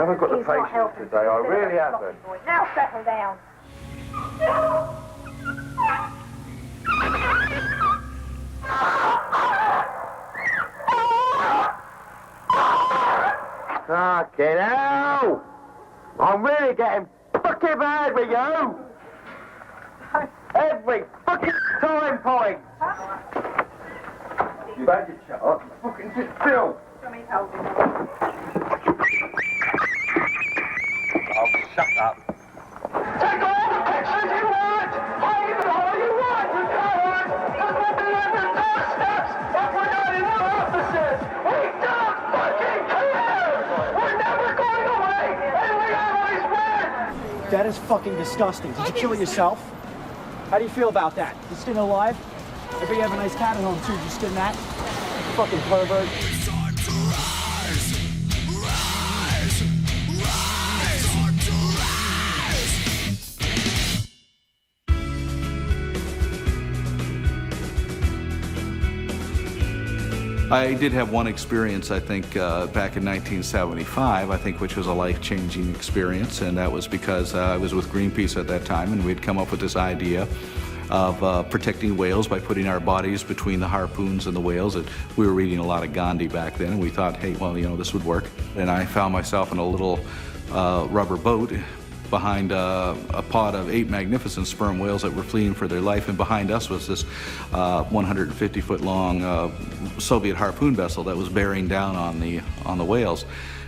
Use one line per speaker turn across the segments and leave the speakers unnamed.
I haven't got the patience today, I really haven't.
Now settle down.
Fucking hell! I'm really getting fucking mad with you! Every fucking time point! You better just shut up. Fucking sit still! Oh, shut up. Take all the pictures you want! Hide even all you want, you coward! That's what the London Thoth steps! If we're not in our offices! We don't fucking care! We're never going away! And we always win!
That is fucking disgusting. Did you kill it yourself? How do you feel about that? You still alive? I bet you have a nice cat at home too. Did you skin that? Fucking pervert.
I did have one experience, I think, back in 1975, I think, which was a life-changing experience, and that was because I was with Greenpeace at that time, and we'd come up with this idea of protecting whales by putting our bodies between the harpoons and the whales. And we were reading a lot of Gandhi back then, and we thought, hey, well, you know, this would work. And I found myself in a little rubber boat behind a pod of 8 magnificent sperm whales that were fleeing for their life, and behind us was this 150-foot long Soviet harpoon vessel that was bearing down on the whales.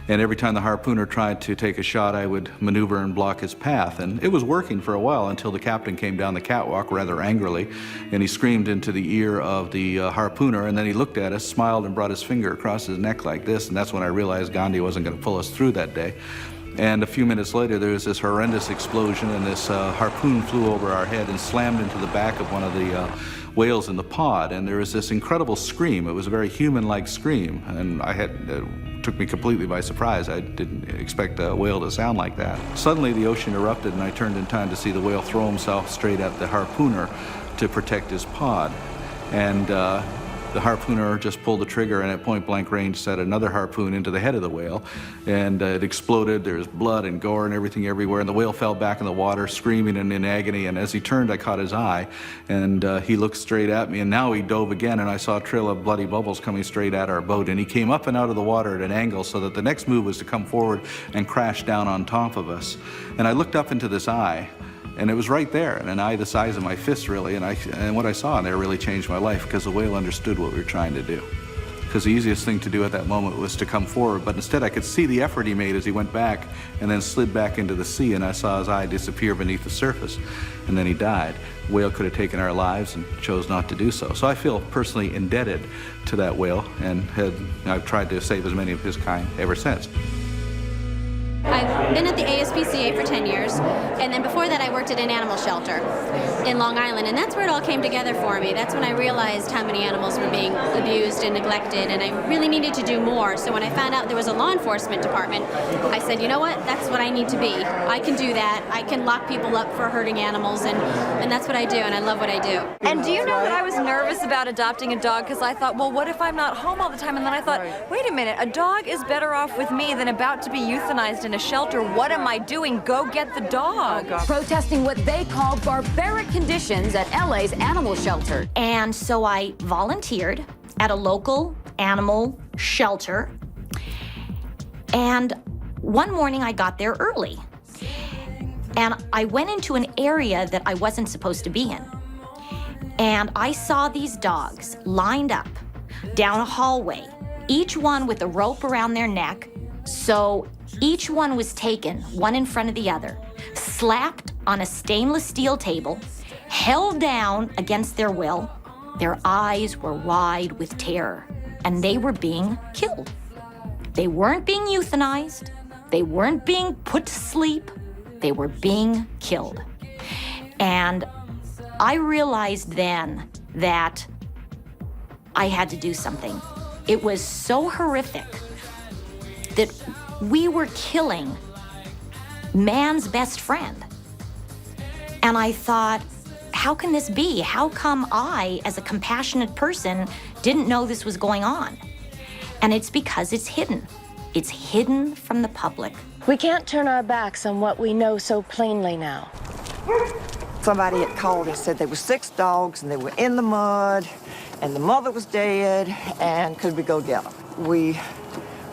And every time the harpooner tried to take a shot, I would maneuver and block his path. And it was working for a while until the captain came down the catwalk rather angrily, and he screamed into the ear of the harpooner, and then he looked at us, smiled, and brought his finger across his neck like this, and that's when I realized Gandhi wasn't going to pull us through that day. And a few minutes later, there was this horrendous explosion, and this harpoon flew over our head and slammed into the back of one of the whales in the pod, and there was this incredible scream. It was a very human-like scream, and it took me completely by surprise. I didn't expect a whale to sound like that. Suddenly, the ocean erupted, and I turned in time to see the whale throw himself straight at the harpooner to protect his pod. And the harpooner just pulled the trigger and at point-blank range set another harpoon into the head of the whale, and it exploded. There's blood and gore and everything everywhere, and the whale fell back in the water screaming and in agony, and as he turned, I caught his eye, and he looked straight at me, and now he dove again, and I saw a trail of bloody bubbles coming straight at our boat, and he came up and out of the water at an angle so that the next move was to come forward and crash down on top of us. And I looked up into this eye, and it was right there, and an eye the size of my fist, really, and what I saw in there really changed my life, because the whale understood what we were trying to do. Because the easiest thing to do at that moment was to come forward, but instead I could see the effort he made as he went back and then slid back into the sea, and I saw his eye disappear beneath the surface, and then he died. The whale could have taken our lives and chose not to do so. So I feel personally indebted to that whale, and I've tried to save as many of his kind ever since.
I've been at the ASPCA for 10 years, and then before that I worked at an animal shelter in Long Island, and that's where it all came together for me. That's when I realized how many animals were being abused and neglected, and I really needed to do more. So when I found out there was a law enforcement department, I said, you know what, that's what I need to be. I can do that. I can lock people up for hurting animals, and that's what I do, and I love what I do.
And do you know that I was nervous about adopting a dog, because I thought, well, what if I'm not home all the time? And then I thought, wait a minute, a dog is better off with me than about to be euthanized in a shelter. What am I doing? Go get the dog.
Protesting what they call barbaric conditions at LA's animal shelter.
And so I volunteered at a local animal shelter. And one morning I got there early. And I went into an area that I wasn't supposed to be in. And I saw these dogs lined up down a hallway, each one with a rope around their neck. So each one was taken, one in front of the other, slapped on a stainless steel table, held down against their will. Their eyes were wide with terror, and they were being killed. They weren't being euthanized. They weren't being put to sleep. They were being killed. And I realized then that I had to do something. It was so horrific that we were killing man's best friend. And I thought, how can this be? How come I, as a compassionate person, didn't know this was going on? And it's because it's hidden. It's hidden from the public.
We can't turn our backs on what we know so plainly now.
Somebody had called and said there were 6 dogs and they were in the mud and the mother was dead and could we go get them? We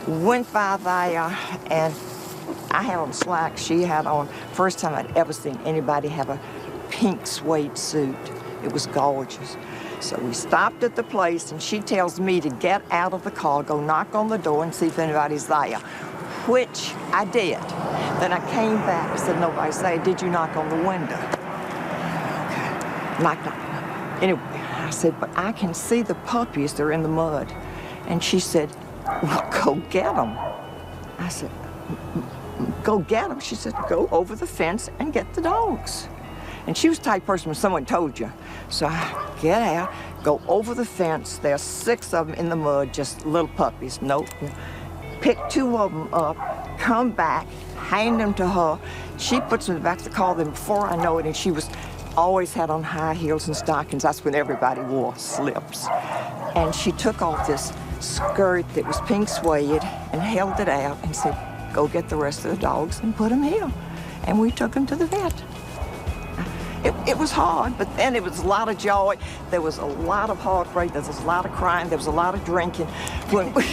went by there and I had on slacks, she had on, first time I'd ever seen anybody have a pink suede suit. It was gorgeous. So we stopped at the place and she tells me to get out of the car, go knock on the door and see if anybody's there, which I did. Then I came back and said, nobody's there. Did you knock on the window? Okay, knocked on. Anyway, I said, but I can see the puppies, they're in the mud. And she said, well, go get them. I said, go get them. She said, go over the fence and get the dogs. And she was the type of person when someone told you. So I get out, go over the fence. There's 6 of them in the mud, just little puppies. Nope. Pick 2 of them up, come back, hand them to her. She puts them in the back of the car. Then before I know it, and she was always had on high heels and stockings. That's when everybody wore slips. And she took off this skirt that was pink suede and held it out and said, go get the rest of the dogs and put them here. And we took them to the vet. It was hard, but then it was a lot of joy. There was a lot of heartbreak. There was a lot of crying. There was a lot of drinking when we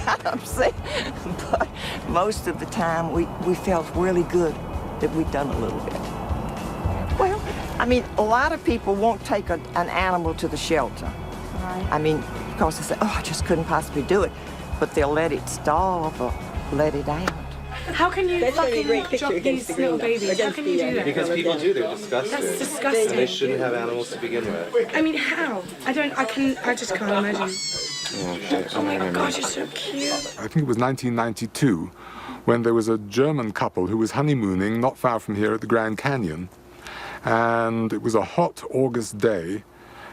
got upset. But most of the time, we felt really good that we'd done a little bit. Well, I mean, a lot of people won't take an animal to the shelter. Right. I mean, because they say, oh, I just couldn't possibly do it. But they'll let it starve or let it out.
How can you fucking drop these little babies? How can you do that?
Because people do, they're disgusted.
That's disgusting.
And they shouldn't have animals to begin with.
I mean, how? I just can't imagine.
Okay.
Oh my gosh, you're so cute.
I think it was 1992 when there was a German couple who was honeymooning not far from here at the Grand Canyon. And it was a hot August day,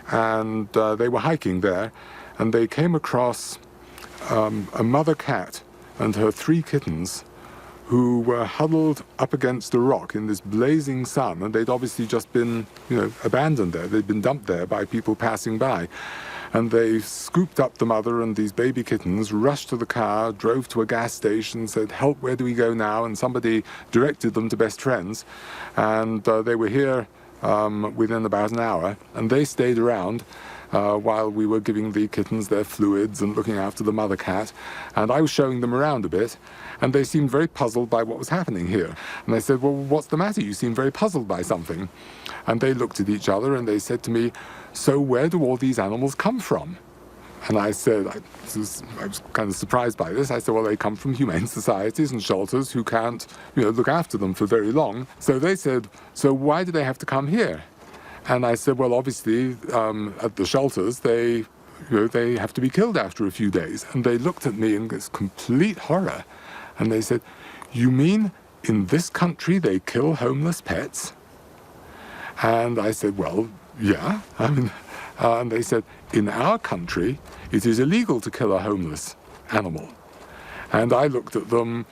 and they were hiking there, and they came across a mother cat and her 3 kittens who were huddled up against a rock in this blazing sun, and they'd obviously just been, abandoned there. They'd been dumped there by people passing by. And they scooped up the mother and these baby kittens, rushed to the car, drove to a gas station, said, help, where do we go now? And somebody directed them to Best Friends. And they were here within about an hour, and they stayed around while we were giving the kittens their fluids and looking after the mother cat. And I was showing them around a bit, and they seemed very puzzled by what was happening here. And I said, well, what's the matter? You seem very puzzled by something. And they looked at each other and they said to me, so where do all these animals come from? And I said, I was kind of surprised by this. I said, well, they come from humane societies and shelters who can't, look after them for very long. So they said, so why do they have to come here? And I said, well, obviously, at the shelters, they have to be killed after a few days. And they looked at me in this complete horror. And they said, you mean in this country they kill homeless pets? And I said, well, yeah. And they said, in our country, it is illegal to kill a homeless animal. And I looked at them,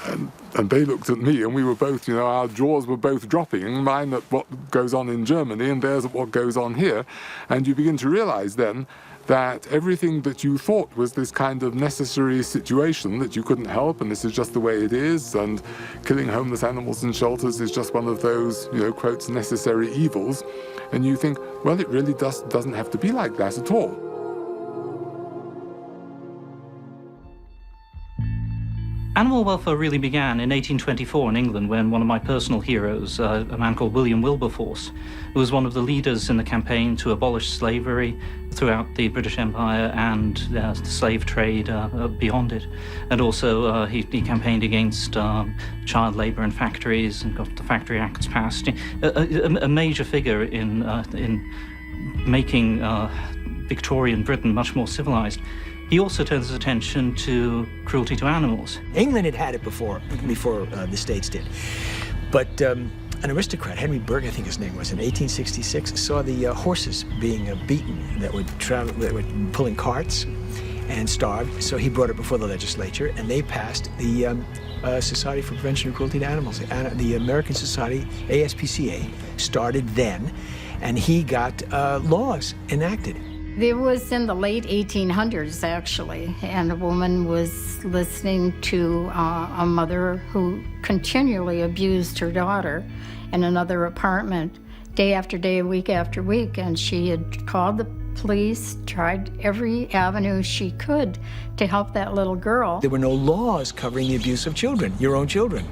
and they looked at me, and we were both, our jaws were both dropping, mine at what goes on in Germany, and theirs at what goes on here. And you begin to realize then that everything that you thought was this kind of necessary situation that you couldn't help, and this is just the way it is, and killing homeless animals in shelters is just one of those, quotes, necessary evils. And you think, well, it really doesn't have to be like that at all.
Animal welfare really began in 1824 in England when one of my personal heroes, a man called William Wilberforce, who was one of the leaders in the campaign to abolish slavery throughout the British Empire and the slave trade beyond it. And also he campaigned against child labor in factories and got the Factory Acts passed. A major figure in making Victorian Britain much more civilized. He also turns his attention to cruelty to animals.
England had had it before the States did. But an aristocrat, Henry Berg, I think his name was, in 1866, saw the horses being beaten that were pulling carts and starved. So he brought it before the legislature, and they passed the Society for Prevention of Cruelty to Animals. The American Society, ASPCA, started then, and he got laws enacted.
It was in the late 1800s, actually, and a woman was listening to a mother who continually abused her daughter in another apartment day after day, week after week, and she had called the police, tried every avenue she could to help that little girl.
There were no laws covering the abuse of children, your own children,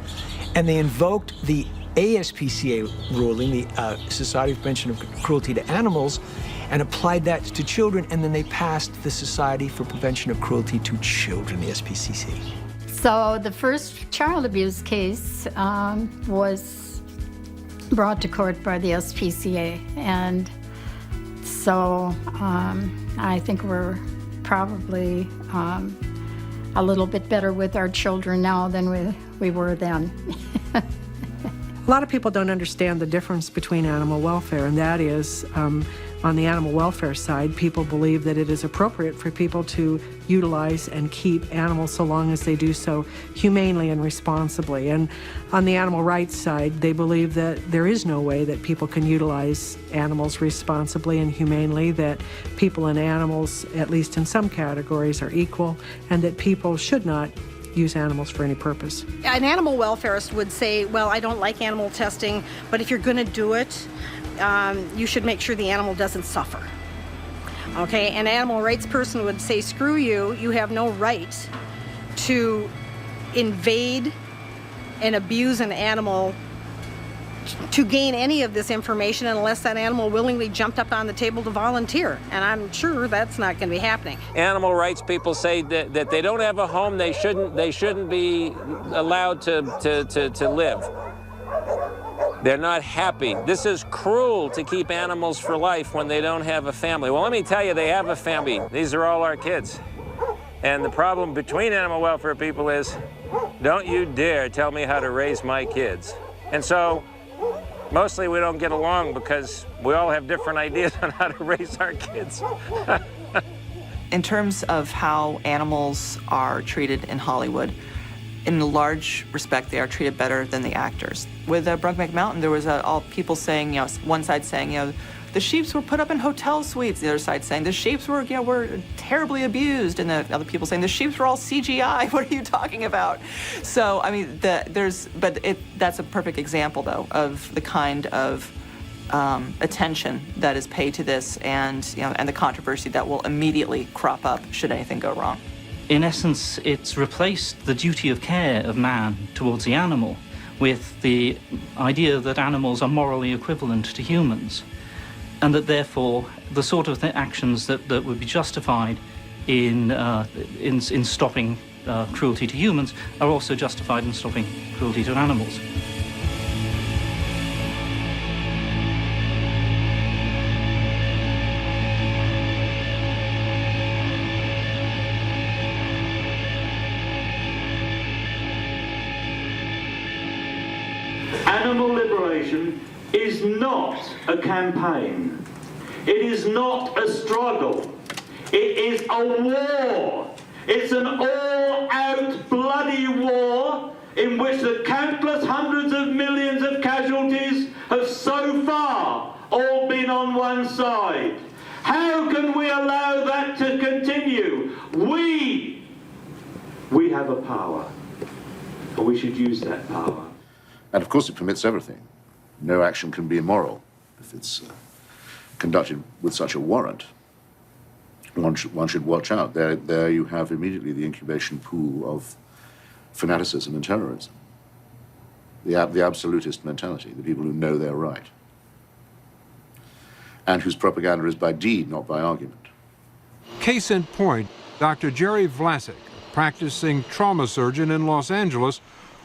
and they invoked the ASPCA ruling, the Society for Prevention of Cruelty to Animals, and applied that to children, and then they passed the Society for Prevention of Cruelty to Children, the SPCC.
So the first child abuse case was brought to court by the SPCA, and so I think we're probably a little bit better with our children now than we were then.
A lot of people don't understand the difference between animal welfare, and that is, on the animal welfare side, people believe that it is appropriate for people to utilize and keep animals so long as they do so humanely and responsibly. And on the animal rights side, they believe that there is no way that people can utilize animals responsibly and humanely, that people and animals, at least in some categories, are equal, and that people should not use animals for any purpose.
An animal welfarist would say, well, I don't like animal testing, but if you're going to do it, you should make sure the animal doesn't suffer. Okay, an animal rights person would say, screw you, you have no right to invade and abuse an animal to gain any of this information unless that animal willingly jumped up on the table to volunteer. And I'm sure that's not going to be happening.
Animal rights people say that they don't have a home, they shouldn't be allowed to live. They're not happy. This is cruel to keep animals for life when they don't have a family. Well, let me tell you, they have a family. These are all our kids. And the problem between animal welfare people is, don't you dare tell me how to raise my kids. And so, mostly we don't get along because we all have different ideas on how to raise our kids.
In terms of how animals are treated in Hollywood, in a large respect, they are treated better than the actors. With Brokeback Mountain, there was all people saying, you know, one side saying, you know, the sheeps were put up in hotel suites. The other side saying the sheeps were, you know, were terribly abused, and the other people saying the sheeps were all CGI. What are you talking about? So I mean, that's a perfect example, though, of the kind of attention that is paid to this, and and the controversy that will immediately crop up should anything go wrong.
In essence, it's replaced the duty of care of man towards the animal with the idea that animals are morally equivalent to humans, and that therefore the sort of actions that would be justified in stopping cruelty to humans are also justified in stopping cruelty to animals.
Animal liberation is not a campaign. It is not a struggle. It is a war. It's an all-out bloody war in which the countless hundreds of millions of casualties have so far all been on one side. How can we allow that to continue? We have a power, and we should use that power.
And of course it permits everything. No action can be immoral if it's conducted with such a warrant. One should watch out. There you have immediately the incubation pool of fanaticism and terrorism. The absolutist mentality, the people who know they're right. And whose propaganda is by deed, not by argument.
Case in point, Dr. Jerry Vlasic, a practicing trauma surgeon in Los Angeles,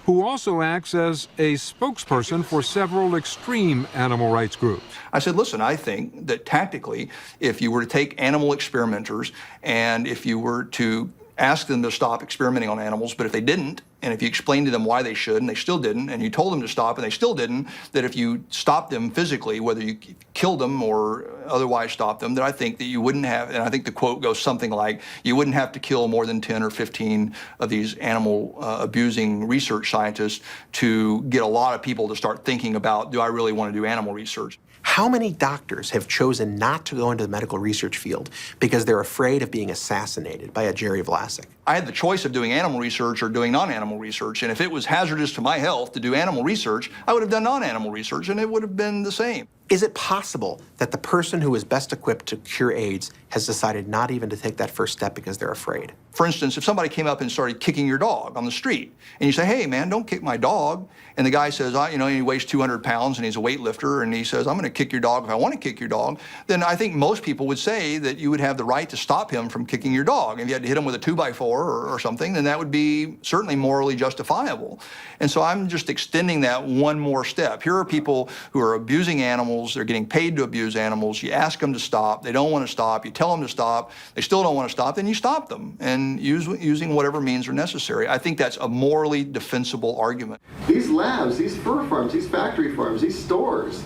who also acts as a spokesperson for several extreme animal rights groups.
I said, listen, I think that tactically, if you were to take animal experimenters and if you were to ask them to stop experimenting on animals, but if they didn't, and if you explained to them why they should and they still didn't, and you told them to stop and they still didn't, that if you stopped them physically, whether you killed them or otherwise stopped them, that I think that you wouldn't have, and I think the quote goes something like, you wouldn't have to kill more than 10 or 15 of these animal abusing research scientists to get a lot of people to start thinking about, do I really want to do animal research?
How many doctors have chosen not to go into the medical research field because they're afraid of being assassinated by a Jerry Vlasic?
I had the choice of doing animal research or doing non-animal research, and if it was hazardous to my health to do animal research, I would have done non-animal research, and it would have been the same.
Is it possible that the person who is best equipped to cure AIDS has decided not even to take that first step because they're afraid?
For instance, if somebody came up and started kicking your dog on the street, and you say, hey, man, don't kick my dog, and the guy says, he weighs 200 pounds and he's a weightlifter, and he says, I'm going to kick your dog if I want to kick your dog, then I think most people would say that you would have the right to stop him from kicking your dog. If you had to hit him with a 2x4 or something, then that would be certainly morally justifiable. And so I'm just extending that one more step. Here are people who are abusing animals. They're getting paid to abuse animals. You ask them to stop. They don't want to stop. You tell them to stop. They still don't want to stop. Then you stop them and using whatever means are necessary. I think that's a morally defensible argument.
These labs, these fur farms, these factory farms, these stores,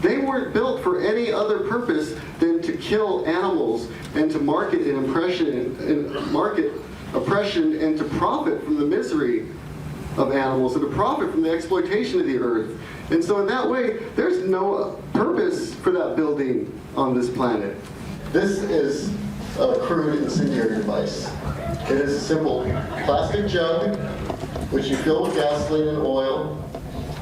they weren't built for any other purpose than to kill animals and to market an oppression and to profit from the misery of animals and to profit from the exploitation of the earth. And so in that way, there's no purpose for that building on this planet. This is a crude incendiary device. It is a simple plastic jug, which you fill with gasoline and oil.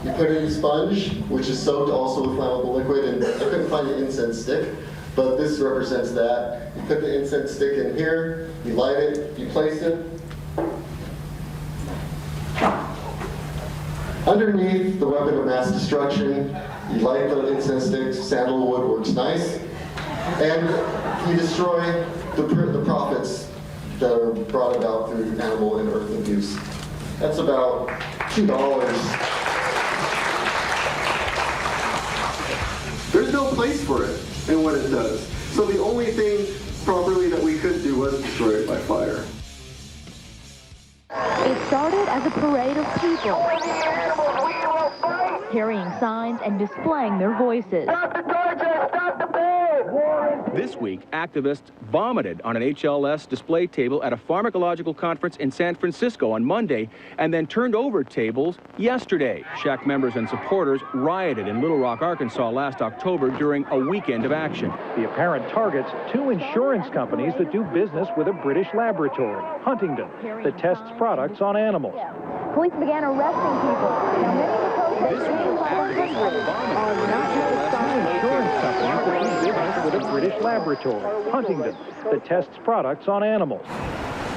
You put in a sponge, which is soaked also with flammable liquid, and I couldn't find an incense stick, but this represents that. You put the incense stick in here, you light it, you place it. Underneath the weapon of mass destruction, you light the incense stick, sandalwood works nice, and you destroy the profits that are brought about through animal and earth abuse. That's about $2. There's no place for it in what it does. So the only thing properly that we could do was destroy it by fire.
It started as a parade of people carrying signs and displaying their voices.
This week, activists vomited on an HLS display table at a pharmacological conference in San Francisco on Monday and then turned over tables yesterday. SHAC members and supporters rioted in Little Rock, Arkansas last October during a weekend of action.
The apparent targets, two insurance companies that do business with a British laboratory, Huntington, that tests products on animals.
Police began arresting people. Now, many of the protesters
insurance companies that do business with a British laboratory, Huntington, that tests products on animals.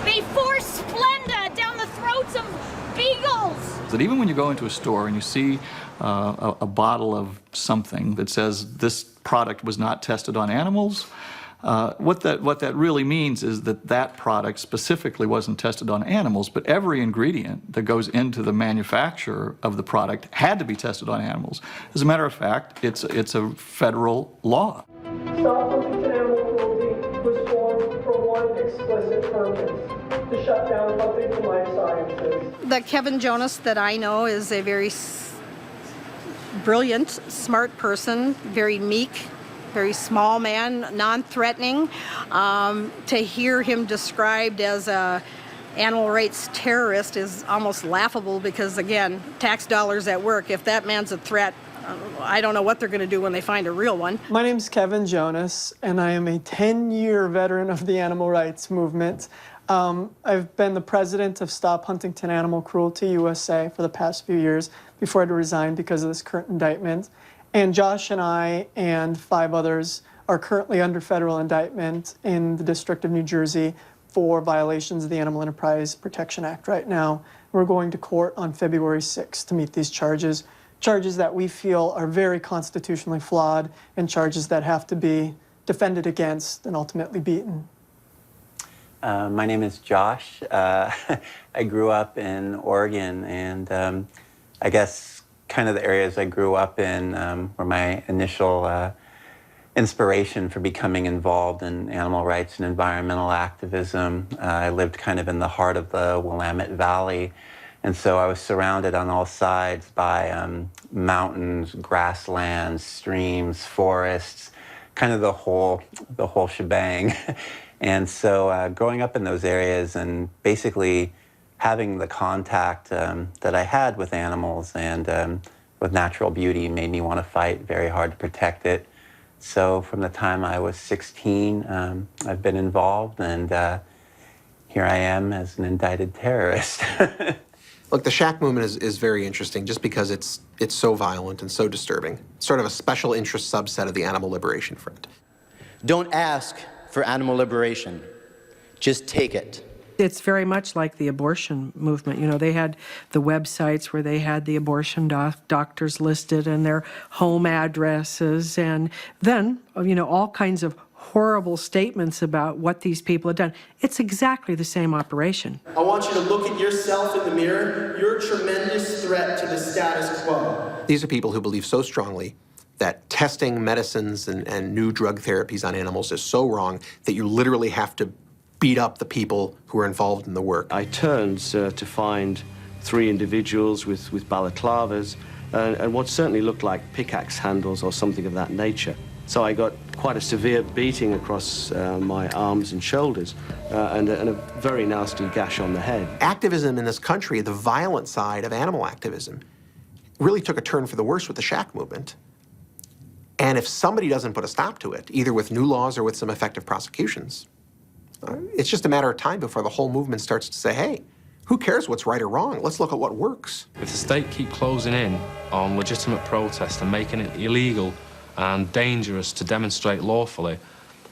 They force Splenda down the throats of beagles.
That even when you go into a store and you see a bottle of something that says this product was not tested on animals, what that really means is that product specifically wasn't tested on animals, but every ingredient that goes into the manufacture of the product had to be tested on animals. As a matter of fact, it's a federal law.
Stop Huntington Animal Cruelty was formed for one explicit purpose: to shut down Huntington Life Sciences.
The Kevin Jonas that I know is a very brilliant, smart person, very meek, very small man, non-threatening. To hear him described as a animal rights terrorist is almost laughable because, again, tax dollars at work. If that man's a threat, I don't know what they're going to do when they find a real one.
My name's Kevin Jonas, and I am a 10-year veteran of the animal rights movement. I've been the president of Stop Huntington Animal Cruelty USA for the past few years before I had to resign because of this current indictment. And Josh and I and 5 others are currently under federal indictment in the District of New Jersey for violations of the Animal Enterprise Protection Act right now. We're going to court on February 6th to meet these charges that we feel are very constitutionally flawed and charges that have to be defended against and ultimately beaten.
My name is Josh. I grew up in Oregon, and I guess kind of the areas I grew up in were my initial inspiration for becoming involved in animal rights and environmental activism. I lived kind of in the heart of the Willamette Valley, and so I was surrounded on all sides by mountains, grasslands, streams, forests, kind of the whole shebang. And so growing up in those areas and basically having the contact that I had with animals and with natural beauty made me want to fight very hard to protect it. So from the time I was 16, I've been involved, and here I am as an indicted terrorist.
Look, the shack movement is very interesting just because it's so violent and so disturbing. It's sort of a special interest subset of the Animal Liberation Front.
Don't ask for animal liberation. Just take it.
It's very much like the abortion movement. You know, they had the websites where they had the abortion doctors listed and their home addresses, and then, you know, all kinds of horrible statements about what these people had done. It's exactly the same operation.
I want you to look at yourself in the mirror. You're a tremendous threat to the status quo.
These are people who believe so strongly that testing medicines and new drug therapies on animals is so wrong that you literally have to beat up the people who are involved in the work.
I turned to find 3 individuals with balaclavas and what certainly looked like pickaxe handles or something of that nature. So I got quite a severe beating across my arms and shoulders and a very nasty gash on the head.
Activism in this country, the violent side of animal activism, really took a turn for the worse with the shack movement. And if somebody doesn't put a stop to it, either with new laws or with some effective prosecutions, it's just a matter of time before the whole movement starts to say, hey, who cares what's right or wrong? Let's look at what works.
If the state keep closing in on legitimate protest and making it illegal and dangerous to demonstrate lawfully,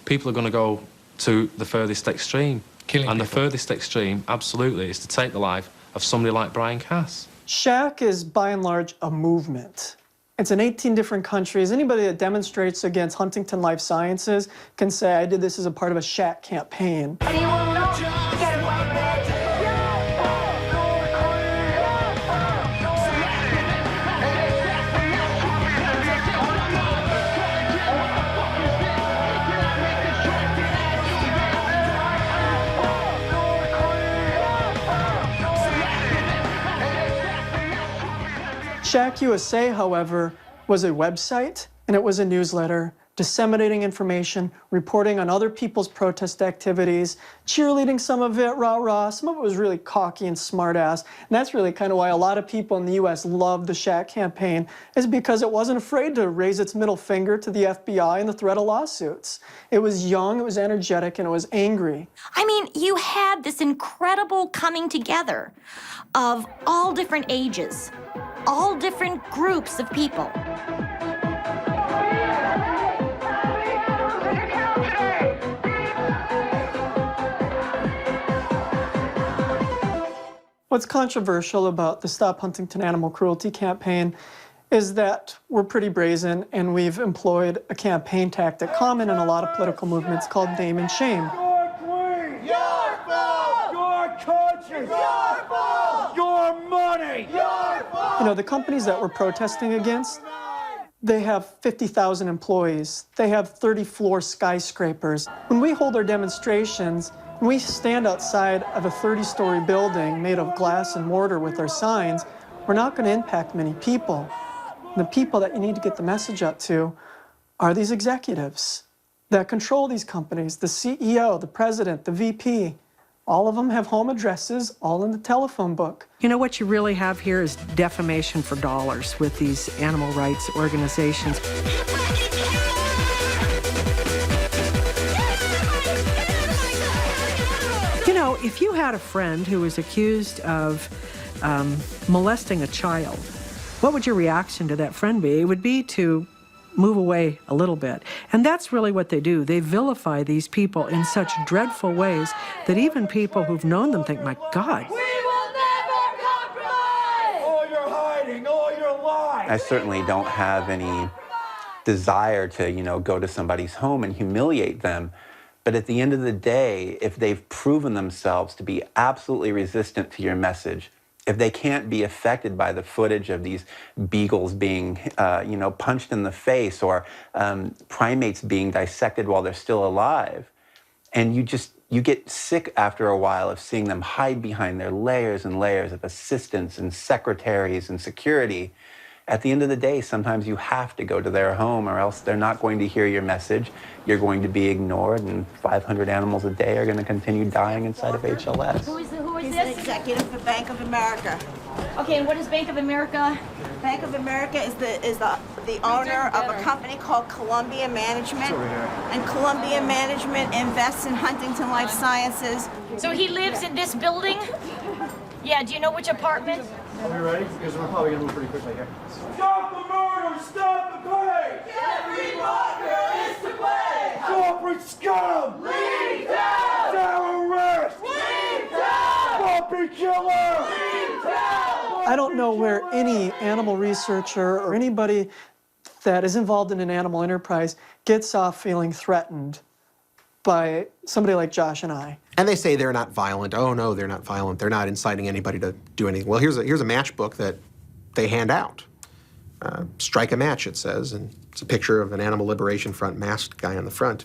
people are going to go to the furthest extreme.
Killing
and
people.
The furthest extreme, absolutely, is to take the life of somebody like Brian Cass.
Shack is, by and large, a movement. It's in 18 different countries. Anybody that demonstrates against Huntington Life Sciences can say, I did this as a part of a Shack campaign.
And you will not get away with it.
Shack USA, however, was a website and it was a newsletter disseminating information, reporting on other people's protest activities, cheerleading some of it, rah-rah. Some of it was really cocky and smart-ass. And that's really kind of why a lot of people in the U.S. loved the Shack campaign, is because it wasn't afraid to raise its middle finger to the FBI and the threat of lawsuits. It was young, it was energetic, and it was angry.
I mean, you had this incredible coming together of all different ages, all different groups of people.
What's controversial about the Stop Huntington Animal Cruelty campaign is that we're pretty brazen and we've employed a campaign tactic common in a lot of political movements called name and shame.
Your queen! Your fault! Your country! Your fault! Your money! Your fault!
You know, the companies that we're protesting against, they have 50,000 employees. They have 30-floor skyscrapers. When we hold our demonstrations, when we stand outside of a 30-story building made of glass and mortar with our signs, we're not going to impact many people. And the people that you need to get the message up to are these executives that control these companies, the CEO, the president, the VP. All of them have home addresses, all in the telephone book.
You know, what you really have here is defamation for dollars with these animal rights organizations. You know, if you had a friend who was accused of molesting a child, what would your reaction to that friend be? It would be to move away a little bit. And that's really what they do. They vilify these people in such dreadful ways that even people who've known them think, my God.
We will never compromise! All your hiding, all your lies!
I certainly don't have any desire to, you know, go to somebody's home and humiliate them. But at the end of the day, if they've proven themselves to be absolutely resistant to your message, if they can't be affected by the footage of these beagles being, you know, punched in the face, or primates being dissected while they're still alive, and you get sick after a while of seeing them hide behind their layers and layers of assistants and secretaries and security, at the end of the day, sometimes you have to go to their home, or else they're not going to hear your message. You're going to be ignored, and 500 animals a day are going to continue dying inside of HLS.
Who is
He's
this?
an executive for Bank of America.
Okay, and what does Bank of America
Bank of America is the owner of a company called Columbia Management, and Columbia Management invests in Huntington Life Sciences.
So he lives in this building? Yeah, do you know which apartment?
Are we ready? Because we're probably gonna move pretty quickly here.
Stop the murder! Stop the pay! Jeffrey Walker is to blame! Corporate scum! Leave town! Terrorist! Leave town! Puppy killer! Leave town!
I don't know where any animal researcher or anybody that is involved in an animal enterprise gets off feeling threatened by somebody like Josh and I.
And they say they're not violent. Oh no, they're not violent. They're not inciting anybody to do anything. Well, here's a matchbook that they hand out. Strike a match, it says, and it's a picture of an Animal Liberation Front masked guy on the front.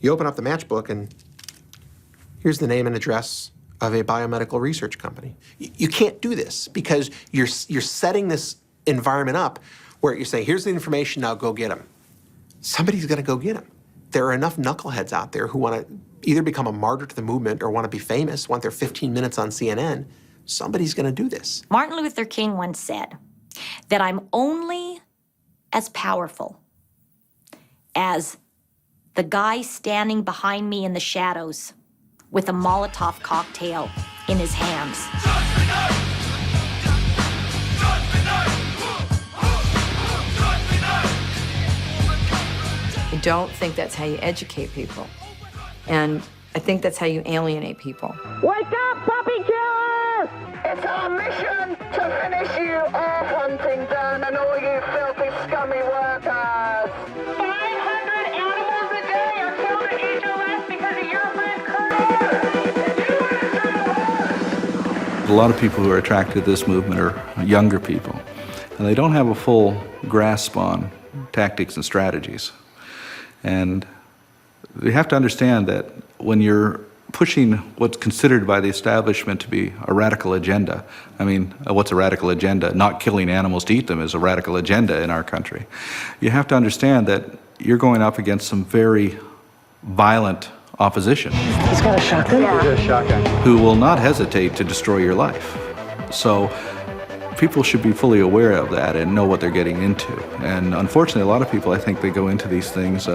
You open up the matchbook and here's the name and address of a biomedical research company. You can't do this because you're setting this environment up where you're saying, here's the information, now go get them. Somebody's gonna go get them. There are enough knuckleheads out there who want to either become a martyr to the movement or want to be famous, want their 15 minutes on CNN. Somebody's going to do this.
Martin Luther King once said that I'm only as powerful as the guy standing behind me in the shadows with a Molotov cocktail in his hands.
I don't think that's how you educate people. And I think that's how you alienate people.
Wake up, puppy killer! It's our mission to finish you off, Huntington, and all you filthy, scummy workers! 500 animals a day are killed at HLS because of your friend Curt.
A lot of people who are attracted to this movement are younger people, and they don't have a full grasp on tactics and strategies. And you have to understand that when you're pushing what's considered by the establishment to be a radical agenda, I mean, what's a radical agenda? Not killing animals to eat them is a radical agenda in our country. You have to understand that you're going up against some very violent opposition.
He's got a shotgun? Yeah. He's got a shotgun.
Who will not hesitate to destroy your life. So people should be fully aware of that and know what they're getting into. And unfortunately, a lot of people, I think, they go into these things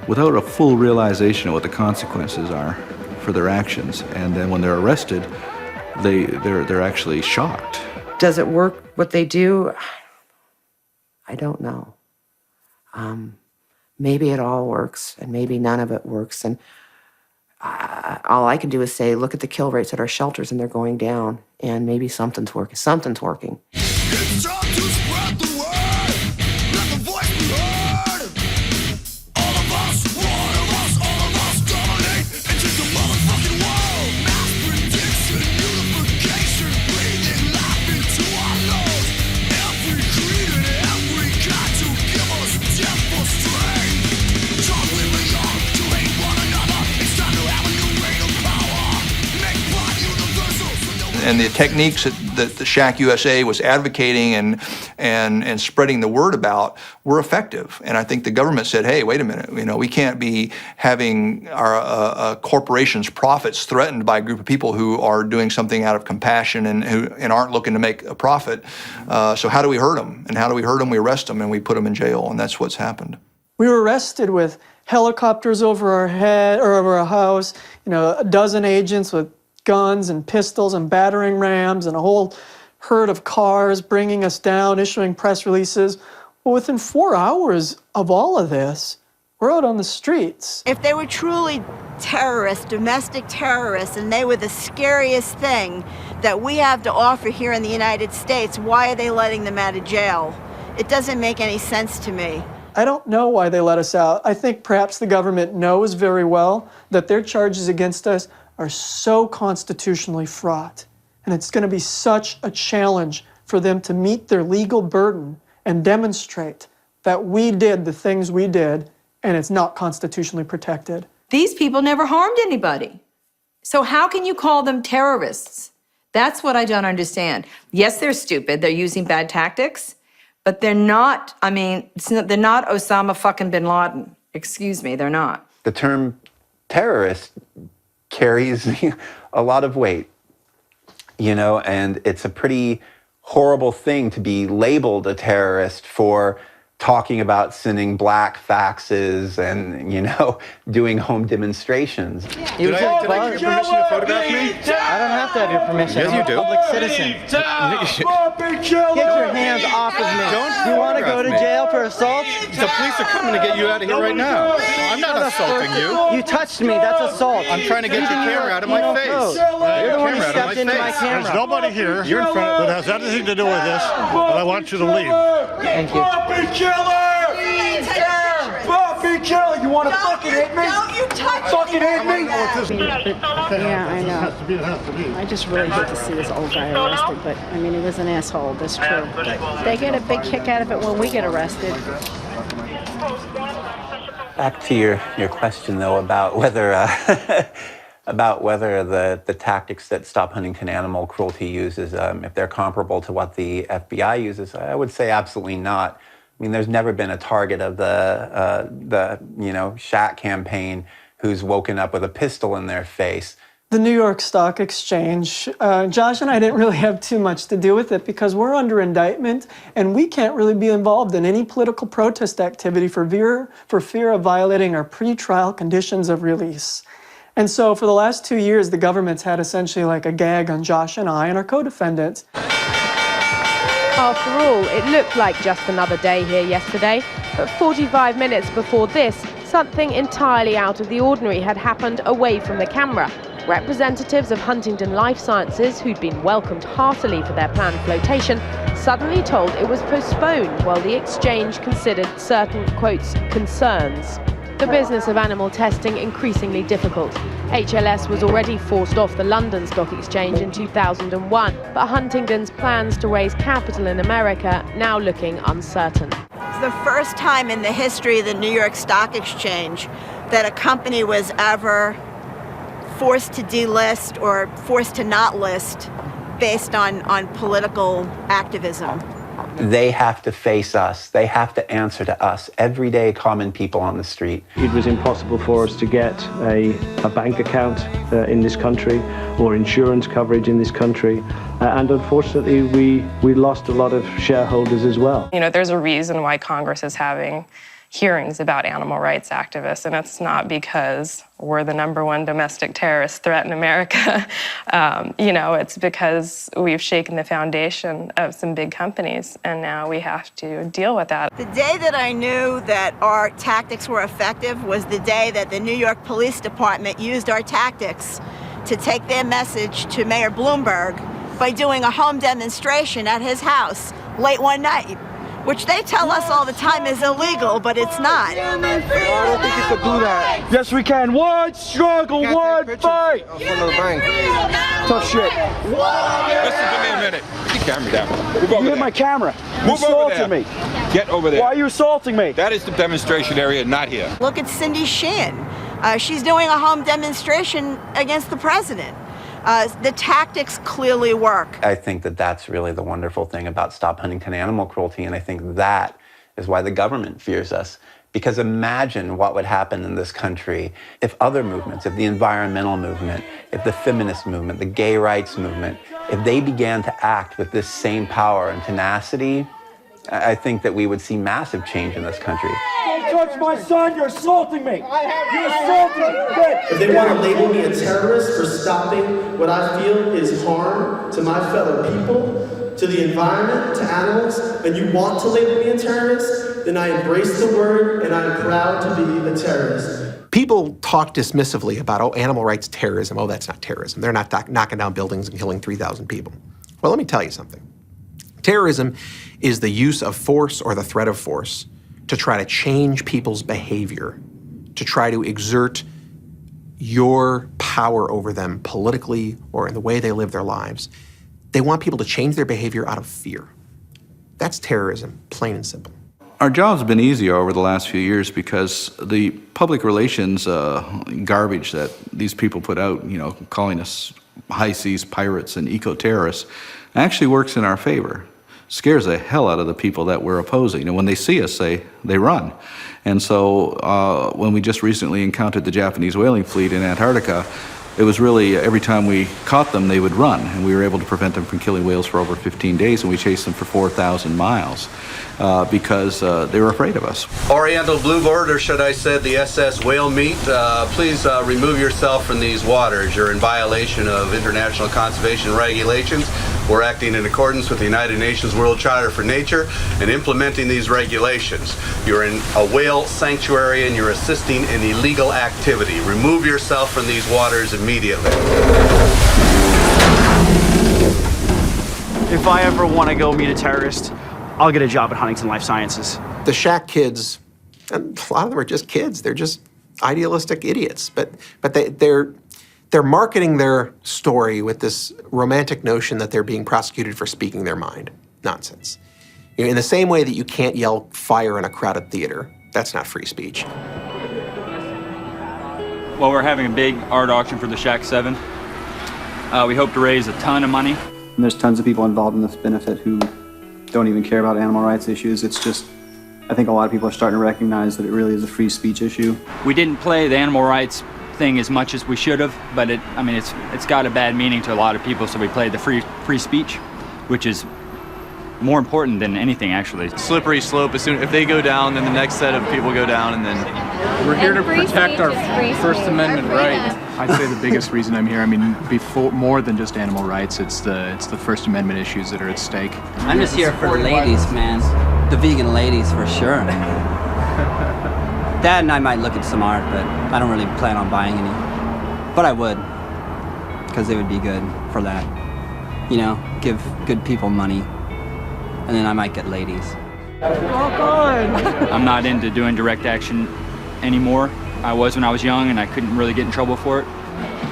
without a full realization of what the consequences are for their actions. And then when they're arrested, they're actually shocked.
Does it work what they do? I don't know. Maybe it all works, and maybe none of it works. And all I can do is say, look at the kill rates at our shelters, and they're going down. And maybe something's working. Something's working.
It's time to spread the word. Let the voice be heard. All of us dominate into the motherfucking world. Mass prediction, unification, breathing life into our lungs. Every creed and every kind to give us death for strength. Don't we belong to hate one another? It's time to have a new reign of power. Make pride universal.
And the techniques that the Shack USA was advocating and spreading the word about were effective. And I think the government said, hey, wait a minute, we can't be having our corporations' profits threatened by a group of people who are doing something out of compassion and aren't looking to make a profit. So how do we hurt them? And how do we hurt them? We arrest them and we put them in jail, and that's what's happened.
We were arrested with helicopters over our head or over our house, a dozen agents with guns and pistols and battering rams and a whole herd of cars bringing us down, issuing press releases. Well, within 4 hours of all of this, we're out on the streets.
If they were truly terrorists, domestic terrorists, and they were the scariest thing that we have to offer here in the United States, why are they letting them out of jail? It doesn't make any sense to me.
I don't know why they let us out. I think perhaps the government knows very well that their charges against us are so constitutionally fraught. And it's going to be such a challenge for them to meet their legal burden and demonstrate that we did the things we did and it's not constitutionally protected.
These people never harmed anybody. So how can you call them terrorists? That's what I don't understand. Yes, they're stupid. They're using bad tactics, but they're not, they're not Osama fucking bin Laden. Excuse me, they're not.
The term terrorist carries a lot of weight, and it's a pretty horrible thing to be labeled a terrorist for talking about sending black faxes and, you know, doing home demonstrations.
Did I get your permission to photograph me? I don't have to have your permission. Yes, you do. I'm a public citizen. Get your hands off of me. You want to go to jail for assault?
The police are coming to get you out of here right now. I'm not assaulting you.
You touched me. That's assault.
I'm trying to get your camera out of my face.
You're the one who stepped into my camera.
There's nobody here that has anything to do with this, and I want you to leave.
Thank you.
Bobby Killer, you want to fucking hit me? Don't you touch fucking hit me?
Yeah, I know. I just really hate to see this old guy arrested, but I mean, he was an asshole, that's true. They get a big kick out of it when we get arrested.
Back to your question, though, about whether the tactics that Stop Huntington Animal Cruelty uses, if they're comparable to what the FBI uses, I would say absolutely not. I mean, there's never been a target of the Shack campaign who's woken up with a pistol in their face.
The New York Stock Exchange, Josh and I didn't really have too much to do with it because we're under indictment and we can't really be involved in any political protest activity for fear of violating our pretrial conditions of release. And so for the last 2 years, the government's had essentially like a gag on Josh and I and our co-defendants.
After all, it looked like just another day here yesterday, but 45 minutes before this, something entirely out of the ordinary had happened away from the camera. Representatives of Huntington Life Sciences, who'd been welcomed heartily for their planned flotation, suddenly told it was postponed while the exchange considered certain, quotes, concerns. The business of animal testing increasingly difficult. HLS was already forced off the London Stock Exchange in 2001, but Huntington's plans to raise capital in America now looking uncertain.
It's the first time in the history of the New York Stock Exchange that a company was ever forced to delist or forced to not list based on political activism.
They have to face us. They have to answer to us, everyday common people on the street.
It was impossible for us to get a bank account in this country or insurance coverage in this country. And unfortunately, we lost a lot of shareholders as well.
You know, there's a reason why Congress is having hearings about animal rights activists, and it's not because we're the #1 domestic terrorist threat in America. It's because we've shaken the foundation of some big companies, and now we have to deal with that.
The day that I knew that our tactics were effective was the day that the New York Police Department used our tactics to take their message to Mayor Bloomberg by doing a home demonstration at his house late one night, which they tell us all the time is illegal, but it's not.
I don't think you could do that. Yes, we can. One struggle, one fight. In front of the bank. Tough shit.
Listen to me a minute. Put your camera down. Move over
You
there.
hit my camera. You
Move over there.
assaulted me.
Get over there.
Why are you assaulting me?
That is the demonstration area, not here.
Look at Cindy Sheehan. She's doing a home demonstration against the president. The tactics clearly work.
I think that that's really the wonderful thing about Stop Huntington Animal Cruelty, and I think that is why the government fears us. Because imagine what would happen in this country if other movements, if the environmental movement, if the feminist movement, the gay rights movement, if they began to act with this same power and tenacity, I think that we would see massive change in this country.
Don't touch my son, you're assaulting me. You're assaulting me.
If they want to label me a terrorist for stopping what I feel is harm to my fellow people, to the environment, to animals, and you want to label me a terrorist, then I embrace the word and I'm proud to be a terrorist.
People talk dismissively about, animal rights terrorism. Oh, that's not terrorism. They're not knocking down buildings and killing 3,000 people. Well, let me tell you something. Terrorism is the use of force or the threat of force to try to change people's behavior, to try to exert your power over them politically or in the way they live their lives. They want people to change their behavior out of fear. That's terrorism, plain and simple.
Our job's been easier over the last few years because the public relations garbage that these people put out, calling us high seas pirates and eco-terrorists, actually works in our favor. Scares the hell out of the people that we're opposing. And when they see us, they run. And so when we just recently encountered the Japanese whaling fleet in Antarctica, It was really, every time we caught them, they would run, and we were able to prevent them from killing whales for over 15 days, and we chased them for 4,000 miles because they were afraid of us.
Oriental Bluebird, or should I say the SS Whale Meat, please remove yourself from these waters. You're in violation of international conservation regulations. We're acting in accordance with the United Nations World Charter for Nature and implementing these regulations. You're in a whale sanctuary and you're assisting in illegal activity. Remove yourself from these waters immediately.
If I ever want to go meet a terrorist, I'll get a job at Huntington Life Sciences.
The shack kids, and a lot of them are just kids. They're just idealistic idiots. But they're marketing their story with this romantic notion that they're being prosecuted for speaking their mind. Nonsense. You know, in the same way that you can't yell fire in a crowded theater. That's not free speech.
Well, we're having a big art auction for the Shack 7. We hope to raise a ton of money.
And there's tons of people involved in this benefit who don't even care about animal rights issues. It's just, I think a lot of people are starting to recognize that it really is a free speech issue.
We didn't play the animal rights thing as much as we should have, but it's got a bad meaning to a lot of people, so we played the free speech, which is more important than anything, actually.
Slippery slope. As soon if they go down, then the next set of people go down, and then
we're here to protect our First Amendment rights.
I'd say the biggest reason I'm here, before more than just animal rights, it's the First Amendment issues that are at stake.
I'm just here for the ladies, man. The vegan ladies, for sure. Dad and I might look at some art, but I don't really plan on buying any. But I would, because it would be good for that. You know, give good people money, and then I might get ladies.
Walk on! I'm not into doing direct action anymore. I was when I was young, and I couldn't really get in trouble for it.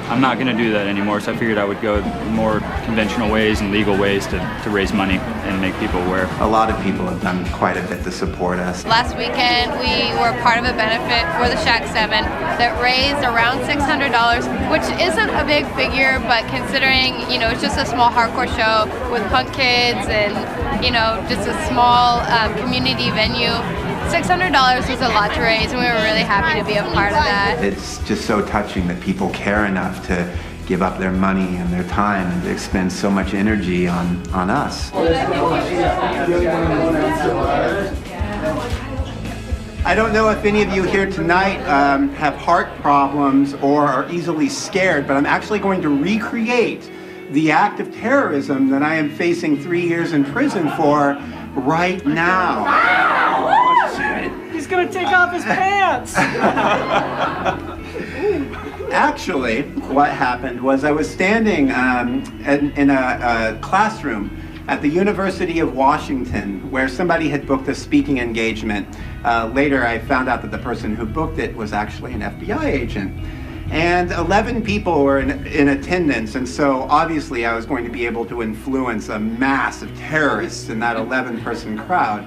I'm not going to do that anymore, so I figured I would go more conventional ways and legal ways to raise money and make people aware.
A lot of people have done quite a bit to support us.
Last weekend, we were part of a benefit for the Shack 7 that raised around $600, which isn't a big figure, but considering, you know, it's just a small hardcore show with punk kids and, you know, just a small community venue, $600 was a lot to raise, and we were really happy to be a part of that.
It's just so touching that people care enough to give up their money and their time and to expend so much energy on us. I don't know if any of you here tonight have heart problems or are easily scared, but I'm actually going to recreate the act of terrorism that I am facing 3 years in prison for right now.
He's gonna take off his pants!
Actually, what happened was I was standing in a classroom at the University of Washington where somebody had booked a speaking engagement. Later, I found out that the person who booked it was actually an FBI agent. And 11 people were in attendance, and so obviously I was going to be able to influence a mass of terrorists in that 11-person crowd.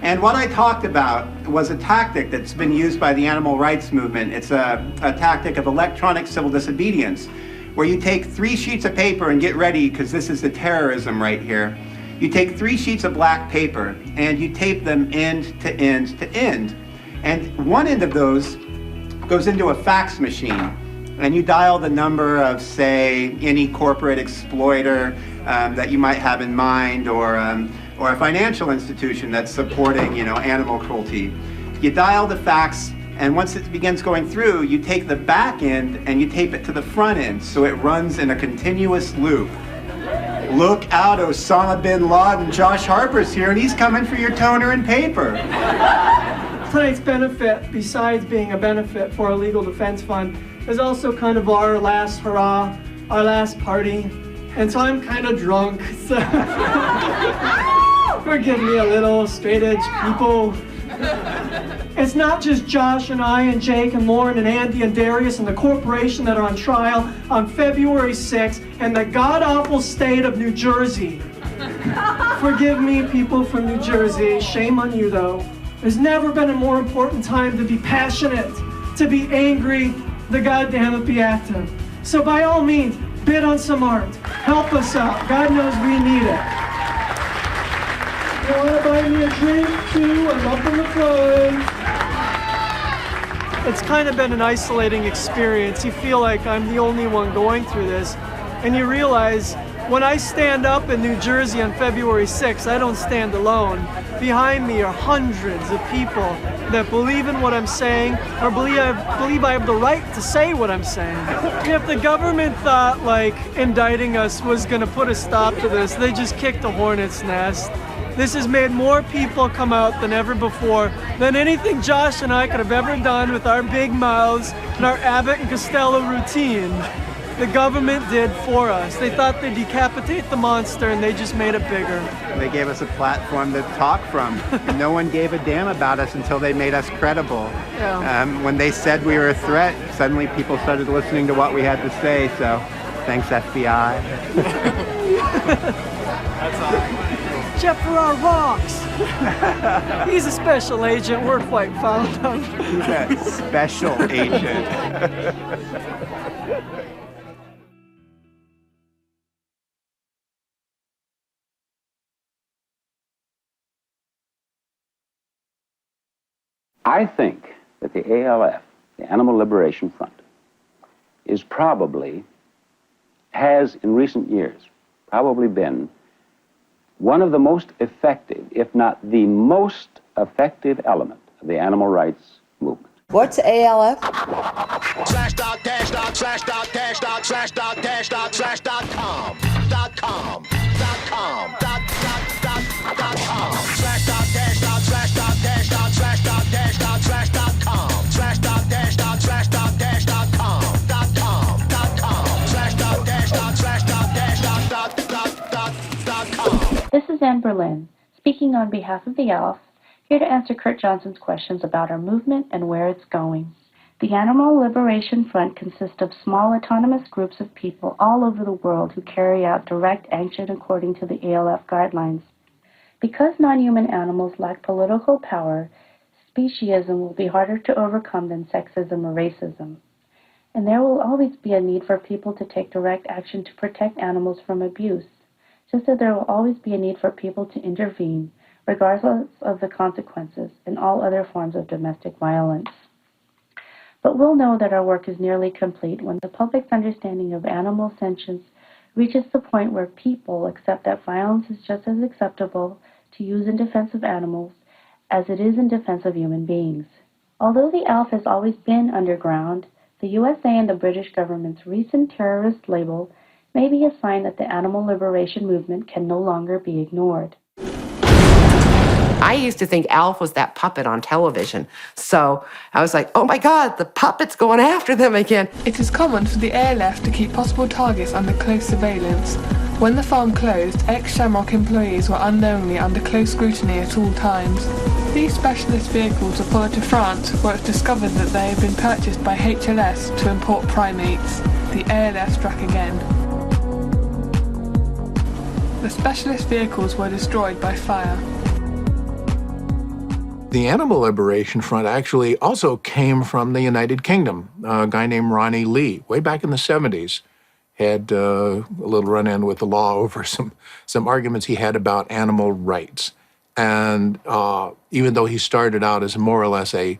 And what I talked about was a tactic that's been used by the animal rights movement. It's a tactic of electronic civil disobedience, where you take 3 sheets of paper and get ready, because this is the terrorism right here. You take 3 sheets of black paper and you tape them end to end to end. And one end of those goes into a fax machine, and you dial the number of, say, any corporate exploiter that you might have in mind, or a financial institution that's supporting, you know, animal cruelty. You dial the fax, and once it begins going through, you take the back end and you tape it to the front end, so it runs in a continuous loop. Look out, Osama bin Laden. Josh Harper's here, and he's coming for your toner and paper.
Tonight's benefit, besides being a benefit for our legal defense fund, is also kind of our last hurrah, our last party. And so I'm kind of drunk, so forgive me a little, straight edge people. It's not just Josh and I and Jake and Lauren and Andy and Darius and the corporation that are on trial on February 6th in the god-awful state of New Jersey. Forgive me, people from New Jersey. Shame on you, though. There's never been a more important time to be passionate, to be angry, to goddamn be active. So by all means, bid on some art. Help us out. God knows we need it. You want to buy me a drink, too? I'm up in the clothes. it's kind of been an isolating experience. You feel like I'm the only one going through this, and you realize when I stand up in New Jersey on February 6th, I don't stand alone. Behind me are hundreds of people that believe in what I'm saying or believe I have the right to say what I'm saying. If the government thought like indicting us was going to put a stop to this, they just kicked a hornet's nest. This has made more people come out than ever before, than anything Josh and I could have ever done with our big mouths and our Abbott and Costello routine. The government did for us. They thought they'd decapitate the monster and they just made it bigger.
They gave us a platform to talk from. And no one gave a damn about us until they made us credible.
Yeah.
When they said we were a threat, suddenly people started listening to what we had to say. So thanks, FBI.
That's all. Jeff Farrar rocks. He's a special agent. We're quite fond of.
He's a special agent.
I think that the ALF, the Animal Liberation Front, has in recent years probably been one of the most effective, if not the most effective element of the animal rights movement.
What's ALF?
This is Anne Berlin, speaking on behalf of the ALF, here to answer Curt Johnson's questions about our movement and where it's going. The Animal Liberation Front consists of small autonomous groups of people all over the world who carry out direct action according to the ALF guidelines. Because non-human animals lack political power, speciesism will be harder to overcome than sexism or racism. And there will always be a need for people to take direct action to protect animals from abuse, just as there will always be a need for people to intervene, regardless of the consequences, in all other forms of domestic violence. But we'll know that our work is nearly complete when the public's understanding of animal sentience reaches the point where people accept that violence is just as acceptable to use in defense of animals as it is in defense of human beings. Although the ALF has always been underground, the USA and the British government's recent terrorist label may be a sign that the animal liberation movement can no longer be ignored.
I used to think Alf was that puppet on television. So I was like, oh my God, the puppet's going after them again.
It is common for the ALF to keep possible targets under close surveillance. When the farm closed, ex-Shamrock employees were unknowingly under close scrutiny at all times. These specialist vehicles were followed to France, where it was discovered that they had been purchased by HLS to import primates. The ALF struck again. The specialist vehicles were destroyed by fire.
The Animal Liberation Front actually also came from the United Kingdom. A guy named Ronnie Lee, way back in the 70s, had a little run-in with the law over some arguments he had about animal rights. And even though he started out as more or less a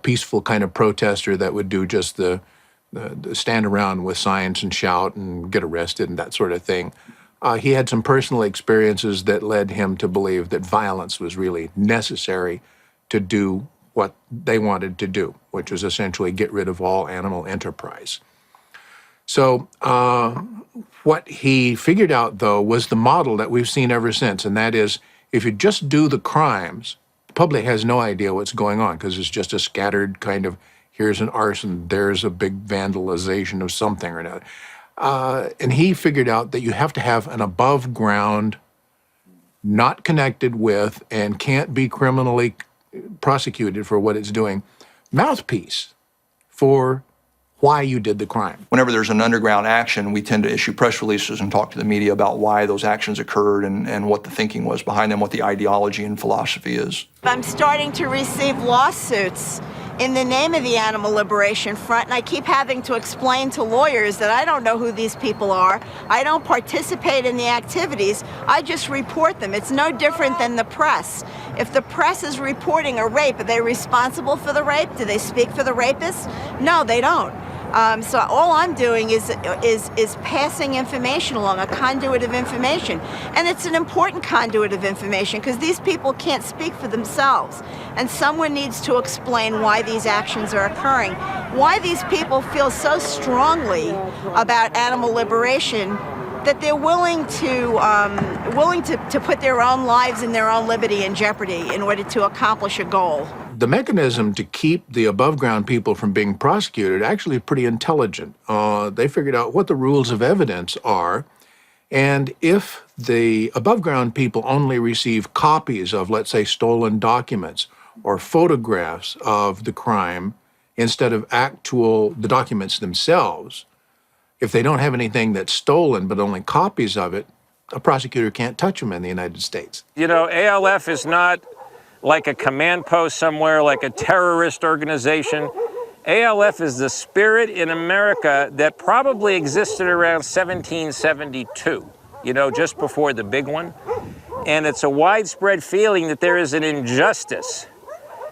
peaceful kind of protester that would do just the stand around with signs and shout and get arrested and that sort of thing, he had some personal experiences that led him to believe that violence was really necessary to do what they wanted to do, which was essentially get rid of all animal enterprise. So what he figured out, though, was the model that we've seen ever since, and that is if you just do the crimes, the public has no idea what's going on because it's just a scattered kind of, here's an arson, there's a big vandalization of something or another. And he figured out that you have to have an above ground, not connected with, and can't be criminally prosecuted for what it's doing, mouthpiece for why you did the crime.
Whenever there's an underground action, we tend to issue press releases and talk to the media about why those actions occurred and what the thinking was behind them, what the ideology and philosophy is.
I'm starting to receive lawsuits in the name of the Animal Liberation Front, and I keep having to explain to lawyers that I don't know who these people are. I don't participate in the activities. I just report them. It's no different than the press. If the press is reporting a rape, are they responsible for the rape? Do they speak for the rapist? No, they don't. So all I'm doing is passing information along, a conduit of information. And it's an important conduit of information because these people can't speak for themselves. And someone needs to explain why these actions are occurring, why these people feel so strongly about animal liberation that they're willing to put their own lives and their own liberty in jeopardy in order to accomplish a goal.
The mechanism to keep the above-ground people from being prosecuted actually is pretty intelligent. They figured out what the rules of evidence are, and if the above-ground people only receive copies of, let's say, stolen documents or photographs of the crime instead of the documents themselves, if they don't have anything that's stolen but only copies of it, a prosecutor can't touch them in the United States.
You know, ALF is not like a command post somewhere, like a terrorist organization. ALF is the spirit in America that probably existed around 1772, you know, just before the big one. And it's a widespread feeling that there is an injustice.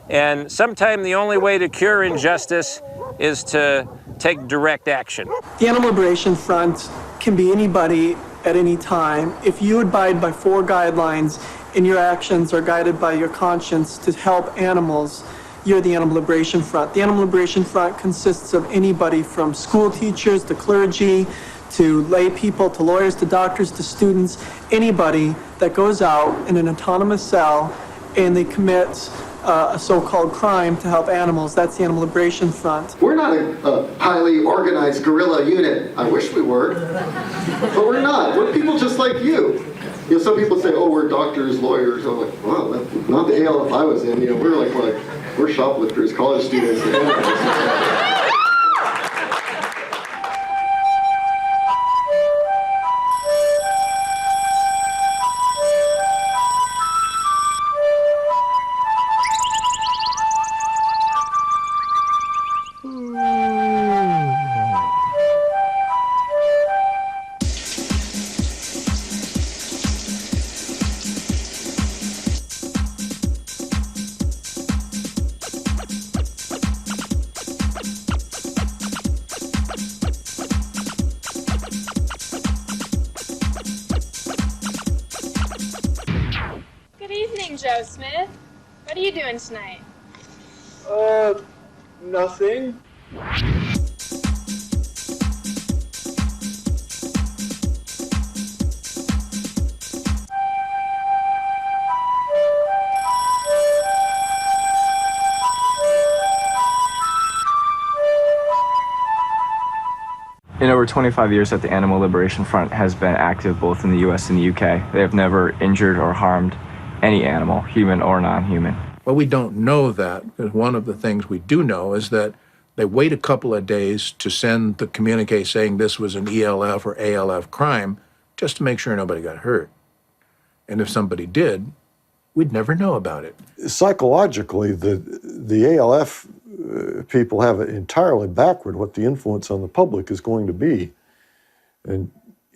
And sometimes the only way to cure injustice is to take direct action.
The Animal Liberation Front can be anybody at any time. If you abide by 4 guidelines and your actions are guided by your conscience to help animals, you're the Animal Liberation Front. The Animal Liberation Front consists of anybody from school teachers to clergy to lay people to lawyers to doctors to students, anybody that goes out in an autonomous cell and they commit a so-called crime to help animals. That's the Animal Liberation Front.
We're not a highly organized guerrilla unit. I wish we were, but we're not. We're people just like you. You know, some people say, oh, we're doctors, lawyers. I'm like, wow, that's not the ALF I was in. You know, we're shoplifters, college students.
Joe Smith. What are you doing tonight?
Nothing.
In over 25 years that the Animal Liberation Front has been active both in the US and the UK, they have never injured or harmed any animal, human or non-human.
Well, we don't know that, because one of the things we do know is that they wait a couple of days to send the communique saying this was an ELF or ALF crime, just to make sure nobody got hurt. And if somebody did, we'd never know about it.
Psychologically, the ALF people have it entirely backward what the influence on the public is going to be.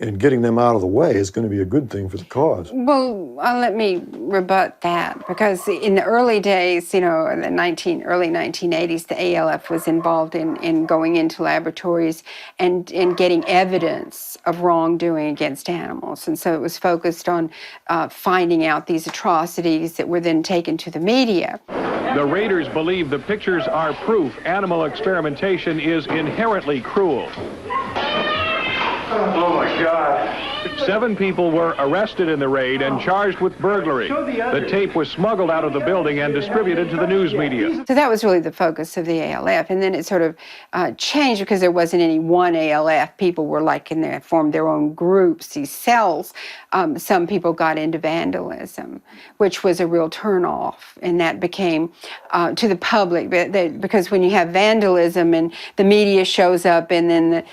And getting them out of the way is going to be a good thing for the cause.
Well, let me rebut that, because in the early days, you know, in the early 1980s, the ALF was involved in going into laboratories and getting evidence of wrongdoing against animals. And so it was focused on finding out these atrocities that were then taken to the media.
The raiders believe the pictures are proof animal experimentation is inherently cruel. Oh my God. 7 people were arrested in the raid and charged with burglary. The tape was smuggled out of the building and distributed to the news media.
So that was really the focus of the ALF. And then it sort of changed because there wasn't any one ALF. People were formed their own groups, these cells. Some people got into vandalism, which was a real turnoff. And that became to the public, because when you have vandalism and the media shows up and then,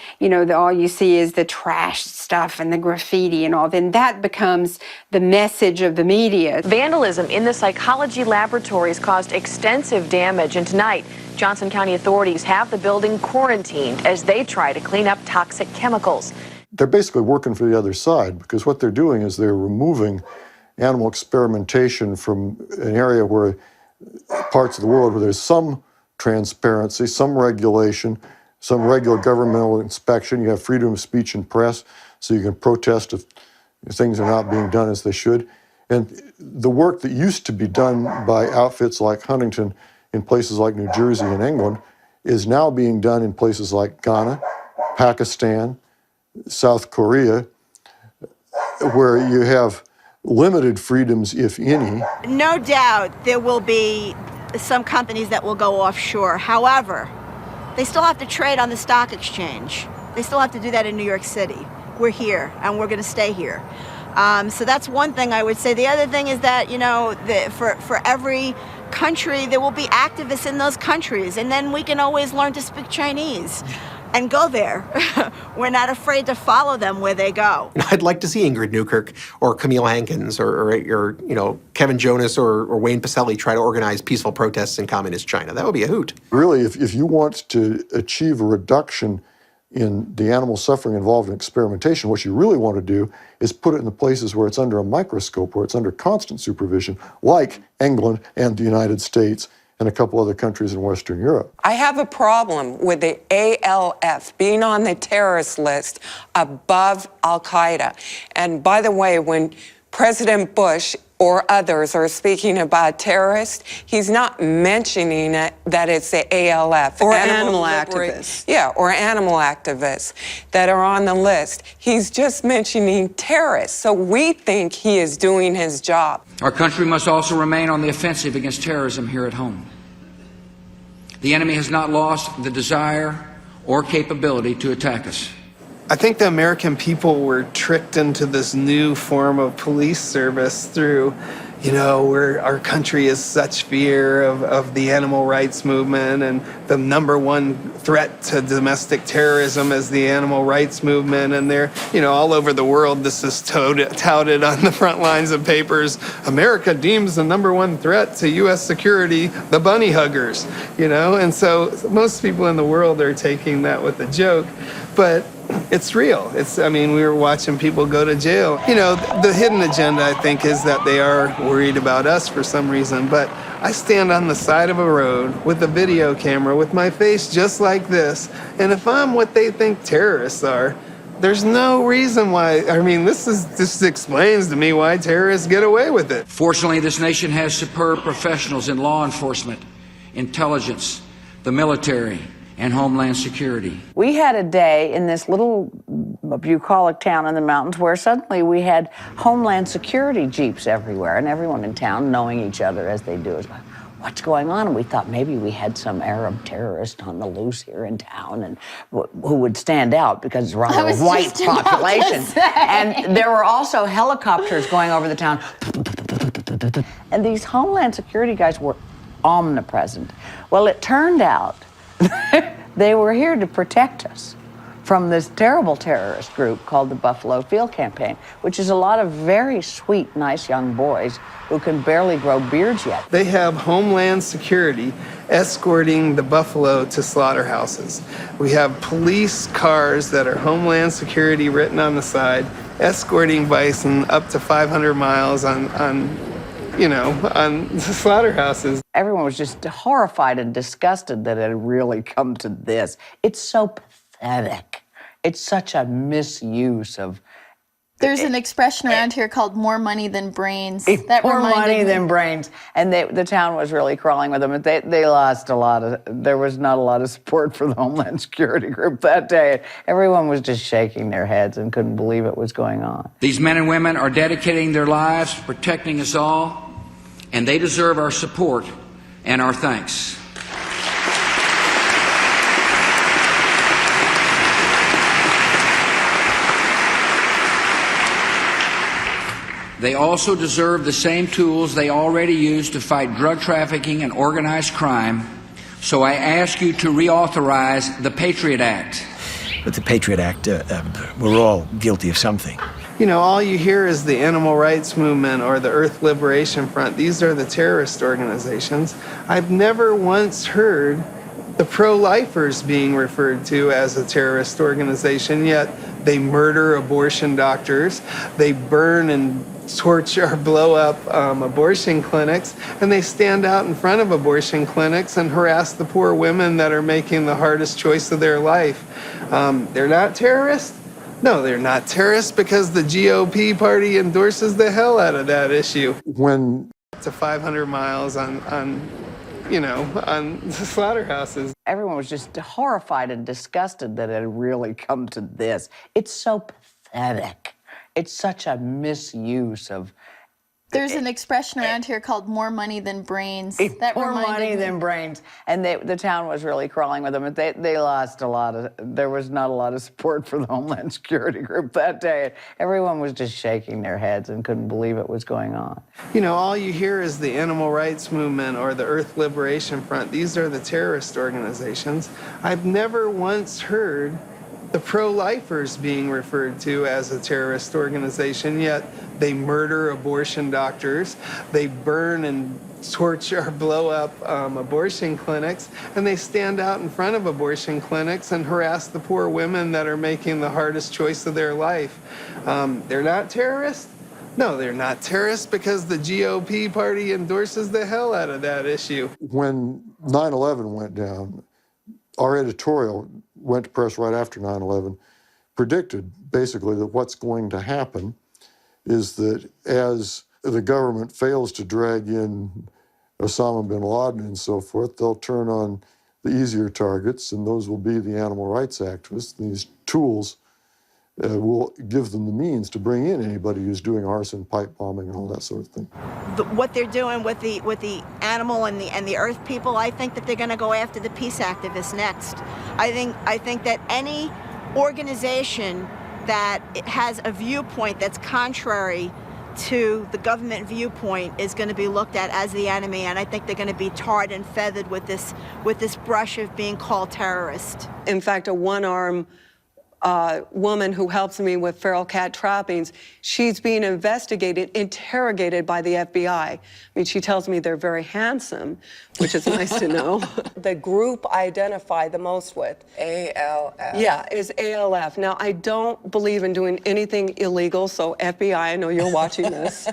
all you see is the trash stuff and the graffiti and all, then that becomes the message of the media.
Vandalism in the psychology laboratories caused extensive damage, and tonight,
Johnson County authorities have the building quarantined as they try to clean up toxic chemicals.
They're basically working for the other side, because what they're doing is they're removing animal experimentation from an area where parts of the world where there's some transparency, some regulation, some regular governmental inspection. You have freedom of speech and press, so you can protest if things are not being done as they should. And the work that used to be done by outfits like Huntington in places like New Jersey and England is now being done in places like Ghana, Pakistan, South Korea, where you have limited freedoms, if any.
No doubt there will be some companies that will go offshore. However, they still have to trade on the stock exchange. They still have to do that in New York City. We're here, and we're going to stay here. So that's one thing I would say. The other thing is that, you know, for every country, there will be activists in those countries, and then we can always learn to speak Chinese and go there. We're not afraid to follow them where they go.
I'd like to see Ingrid Newkirk or Camille Hankins or you know, Kevin Jonas or Wayne Pacelli try to organize peaceful protests in communist China. That would be a hoot.
Really, if you want to achieve a reduction in the animal suffering involved in experimentation, what you really want to do is put it in the places where it's under a microscope, where it's under constant supervision, like England and the United States and a couple other countries in Western Europe.
I have a problem with the ALF being on the terrorist list above Al-Qaeda. And by the way, when President Bush or others are speaking about terrorists, he's not mentioning it, that it's the ALF.
Or animal activists.
Yeah, or animal activists that are on the list. He's just mentioning terrorists, so we think he is doing his job.
Our country must also remain on the offensive against terrorism here at home. The enemy has not lost the desire or capability to attack us.
I think the American people were tricked into this new form of police service through, you know, where our country is such fear of the animal rights movement, and the #1 threat to domestic terrorism is the animal rights movement. And they're, you know, all over the world, this is touted on the front lines of papers. America deems the #1 threat to U.S. security the bunny huggers, you know? And so most people in the world are taking that with a joke, but it's real. I mean, we were watching people go to jail. You know, the hidden agenda, I think, is that they are worried about us for some reason, but I stand on the side of a road with a video camera with my face just like this, and if I'm what they think terrorists are, there's no reason why. I mean, this explains to me why terrorists get away with it.
Fortunately, this nation has superb professionals in law enforcement, intelligence, the military, and Homeland Security.
We had a day in this little bucolic town in the mountains where suddenly we had Homeland Security jeeps everywhere, and everyone in town, knowing each other as they do, is like, what's going on? And we thought maybe we had some Arab terrorist on the loose here in town, and who would stand out because it's rather a white population. And there were also helicopters going over the town. And these Homeland Security guys were omnipresent. Well, it turned out they were here to protect us from this terrible terrorist group called the Buffalo Field Campaign, which is a lot of very sweet, nice young boys who can barely grow beards yet.
They have Homeland Security escorting the buffalo to slaughterhouses. We have police cars that are Homeland Security written on the side, escorting bison up to 500 miles on slaughterhouses.
Everyone was just horrified and disgusted that it had really come to this. It's so pathetic. It's such a misuse of...
There's an expression around here called more money than brains. That
more
reminded
money
me.
than brains. And the town was really crawling with them. They lost a lot of... There was not a lot of support for the Homeland Security group that day. Everyone was just shaking their heads and couldn't believe it was going on.
These men and women are dedicating their lives to protecting us all, and they deserve our support and our thanks. They also deserve the same tools they already use to fight drug trafficking and organized crime, so I ask you to reauthorize the Patriot Act.
But the Patriot Act, we're all guilty of something.
You know, all you hear is the Animal Rights Movement or the Earth Liberation Front. These are the terrorist organizations. I've never once heard the pro-lifers being referred to as a terrorist organization, yet they murder abortion doctors, they burn and torture or blow up abortion clinics, and they stand out in front of abortion clinics and harass the poor women that are making the hardest choice of their life. They're not terrorists? No, they're not terrorists because the GOP party endorses the hell out of that issue.
When
to 500 miles on slaughterhouses.
Everyone was just horrified and disgusted that it had really come to this. It's so pathetic. It's such a misuse of...
There's an expression around here called more money than brains. That
More money than brains. And the town was really crawling with them. They lost a lot of... There was not a lot of support for the Homeland Security group that day. Everyone was just shaking their heads and couldn't believe it was going on.
You know, all you hear is the Animal Rights Movement or the Earth Liberation Front. These are the terrorist organizations. I've never once heard the pro-lifers being referred to as a terrorist organization, yet they murder abortion doctors, they burn and torture or blow up abortion clinics, and they stand out in front of abortion clinics and harass the poor women that are making the hardest choice of their life. They're not terrorists? No, they're not terrorists because the GOP party endorses the hell out of that issue.
When 9/11 went down, our editorial went to press right after 9/11, predicted basically that what's going to happen is that as the government fails to drag in Osama bin Laden and so forth, they'll turn on the easier targets, and those will be the animal rights activists. These tools will give them the means to bring in anybody who's doing arson, pipe bombing, and all that sort of thing.
What they're doing with the animal and the earth people, I think that they're going to go after the peace activists next. I think that any organization that has a viewpoint that's contrary to the government viewpoint is going to be looked at as the enemy, and I think they're going to be tarred and feathered with this brush of being called terrorist.
In fact, a one-arm woman who helps me with feral cat trappings, she's being investigated, interrogated by the FBI. I mean, she tells me they're very handsome, which is nice to know. The group I identify the most with, ALF. Yeah, is ALF. Now, I don't believe in doing anything illegal, so FBI, I know you're watching this.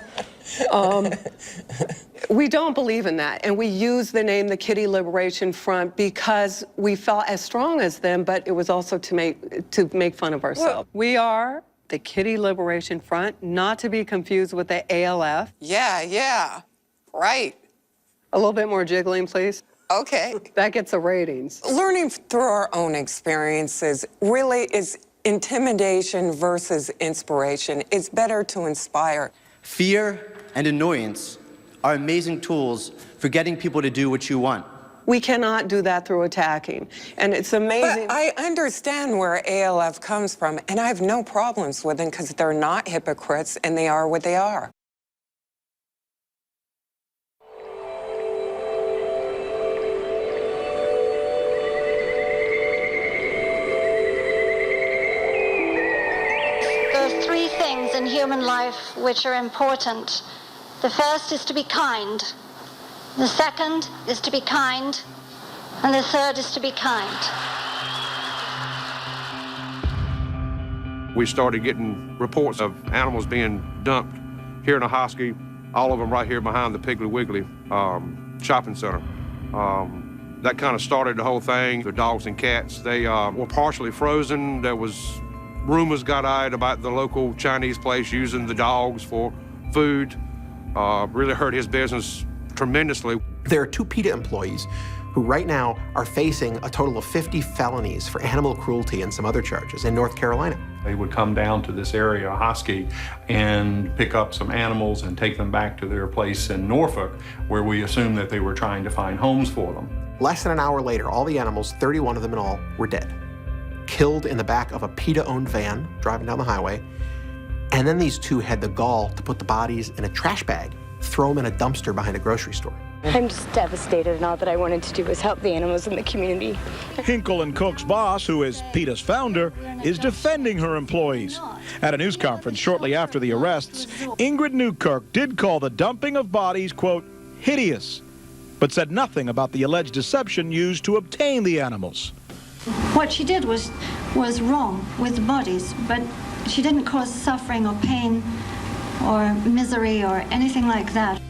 We don't believe in that, and we use the name the Kitty Liberation Front because we felt as strong as them, but it was also to make fun of ourselves. Well, we are the Kitty Liberation Front, not to be confused with the ALF. Yeah, right. A little bit more jiggling, please. Okay. That gets the ratings. Learning through our own experiences really is intimidation versus inspiration. It's better to inspire.
Fear and annoyance are amazing tools for getting people to do what you want.
We cannot do that through attacking. And it's amazing. But I understand where ALF comes from, and I have no problems with them because they're not hypocrites and they are what they are.
There are three things in human life which are important. The first is to be kind. The second is to be kind. And the third is to be kind.
We started getting reports of animals being dumped here in Ahoskie, all of them right here behind the Piggly Wiggly shopping center. That kind of started the whole thing. The dogs and cats, they were partially frozen. There was rumors got out about the local Chinese place using the dogs for food. Really hurt his business tremendously.
There are 2 PETA employees who right now are facing a total of 50 felonies for animal cruelty and some other charges in North Carolina.
They would come down to this area, Ahoskie, and pick up some animals and take them back to their place in Norfolk, where we assumed that they were trying to find homes for them.
Less than an hour later, all the animals, 31 of them in all, were dead. Killed in the back of a PETA-owned van driving down the highway. And then these 2 had the gall to put the bodies in a trash bag, throw them in a dumpster behind a grocery store.
I'm just devastated, and all that I wanted to do was help the animals in the community.
Hinkle and Cook's boss, who is PETA's founder, is defending her employees. At a news conference shortly after the arrests, Ingrid Newkirk did call the dumping of bodies, quote, hideous. but said nothing about the alleged deception used to obtain the animals.
What she did was wrong with the bodies, but she didn't cause suffering or pain or misery or anything like that.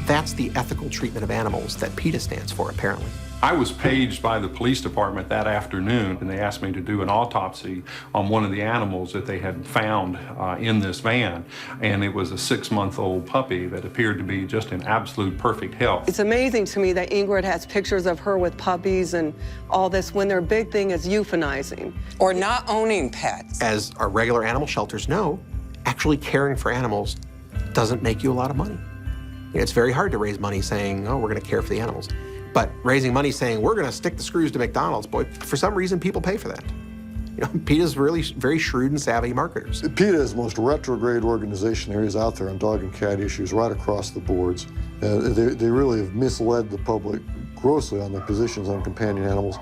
That's the ethical treatment of animals that PETA stands for, apparently.
I was paged by the police department that afternoon, and they asked me to do an autopsy on one of the animals that they had found in this van. And it was a 6-month-old puppy that appeared to be just in absolute perfect health.
It's amazing to me that Ingrid has pictures of her with puppies and all this when their big thing is euthanizing. Or not owning pets.
As our regular animal shelters know, actually caring for animals doesn't make you a lot of money. It's very hard to raise money saying, oh, we're going to care for the animals. But raising money saying, we're going to stick the screws to McDonald's, boy, for some reason, people pay for that. You know, PETA's really very shrewd and savvy marketers.
PETA is the most retrograde organization there is out there on dog and cat issues right across the boards. They really have misled the public grossly on their positions on companion animals.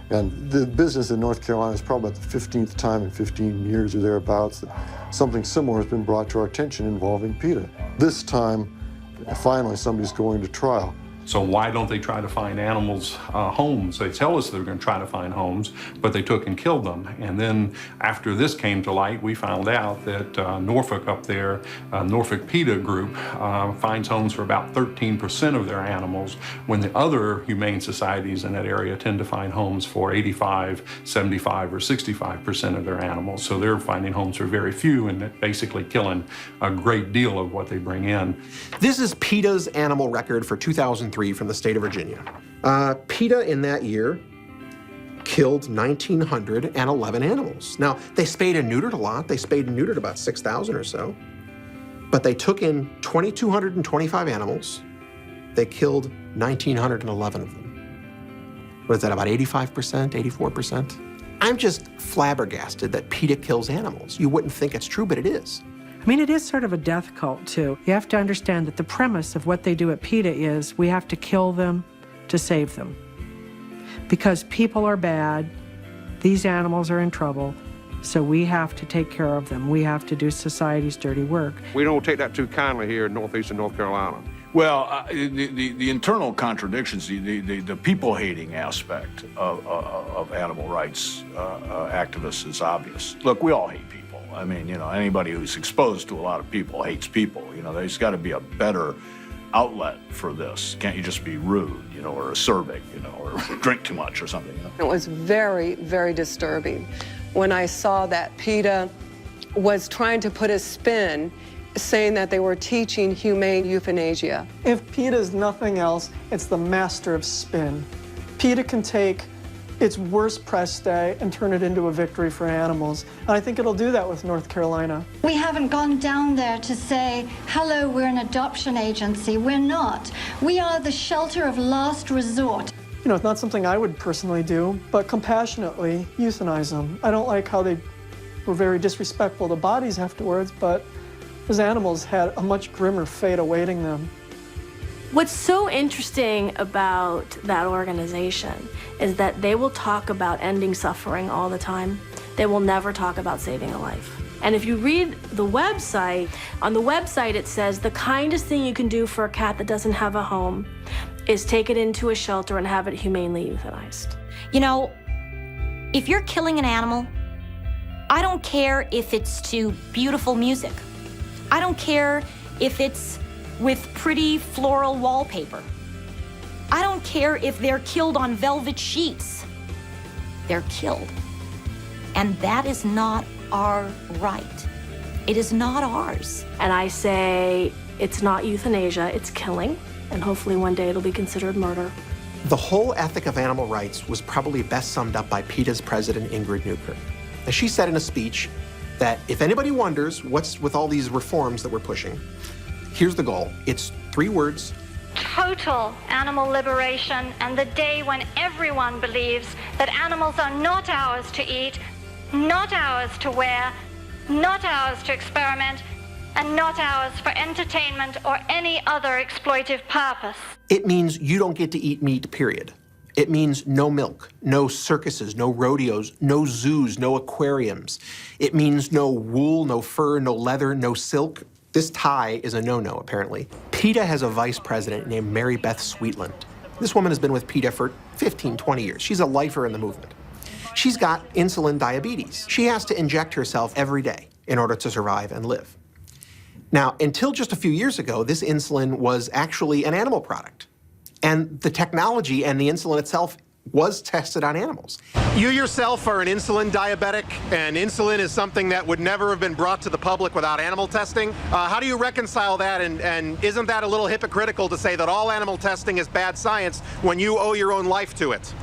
And the business in North Carolina is probably about the 15th time in 15 years or thereabouts that something similar has been brought to our attention involving PETA. This time, finally, somebody's going to trial.
So why don't they try to find animals homes? They tell us they're going to try to find homes, but they took and killed them. And then after this came to light, we found out that Norfolk up there, Norfolk PETA group, finds homes for about 13% of their animals, when the other humane societies in that area tend to find homes for 85, 75, or 65% of their animals. So they're finding homes for very few and basically killing a great deal of what they bring in.
This is PETA's animal record for 2003 from the state of Virginia. PETA in that year killed 1,911 animals. Now, they spayed and neutered a lot. They spayed and neutered about 6,000 or so. But they took in 2,225 animals. They killed 1,911 of them. What is that, about 85%, 84%? I'm just flabbergasted that PETA kills animals. You wouldn't think it's true, but it is.
I mean, it is sort of a death cult, too. You have to understand that the premise of what they do at PETA is we have to kill them to save them. Because people are bad, these animals are in trouble, so we have to take care of them. We have to do society's dirty work.
We don't take that too kindly here in northeastern North Carolina.
Well, the internal contradictions, the people-hating aspect of animal rights activists is obvious. Look, we all hate people. I mean, you know, anybody who's exposed to a lot of people hates people. You know, there's got to be a better outlet for this. Can't you just be rude, you know, or acerbic, you know, or drink too much or something? You know?
It was very, very disturbing when I saw that PETA was trying to put a spin saying that they were teaching humane euthanasia.
If PETA is nothing else, it's the master of spin. PETA can take its worst press day and turn it into a victory for animals. And I think it'll do that with North Carolina.
We haven't gone down there to say, hello, we're an adoption agency. We're not. We are the shelter of last resort.
You know, it's not something I would personally do, but compassionately euthanize them. I don't like how they were very disrespectful to bodies afterwards, but those animals had a much grimmer fate awaiting them.
What's so interesting about that organization is that they will talk about ending suffering all the time. They will never talk about saving a life. And if you read the website, on the website it says the kindest thing you can do for a cat that doesn't have a home is take it into a shelter and have it humanely euthanized.
You know, if you're killing an animal, I don't care if it's to beautiful music. I don't care if it's with pretty floral wallpaper. I don't care if they're killed on velvet sheets. They're killed. And that is not our right. It is not ours.
And I say it's not euthanasia, it's killing, and hopefully one day it'll be considered murder.
The whole ethic of animal rights was probably best summed up by PETA's president, Ingrid Newkirk. As she said in a speech that if anybody wonders what's with all these reforms that we're pushing, here's the goal. It's 3 words.
Total animal liberation, and the day when everyone believes that animals are not ours to eat, not ours to wear, not ours to experiment, and not ours for entertainment or any other exploitive purpose.
It means you don't get to eat meat, period. It means no milk, no circuses, no rodeos, no zoos, no aquariums. It means no wool, no fur, no leather, no silk, This tie is a no-no, apparently. PETA has a vice president named Mary Beth Sweetland. This woman has been with PETA for 15, 20 years. She's a lifer in the movement. She's got insulin diabetes. She has to inject herself every day in order to survive and live. Now, until just a few years ago, this insulin was actually an animal product. And the technology and the insulin itself was tested on animals.
You yourself are an insulin diabetic, and insulin is something that would never have been brought to the public without animal testing. How do you reconcile that, and isn't that a little hypocritical to say that all animal testing is bad science when you owe your own life to it?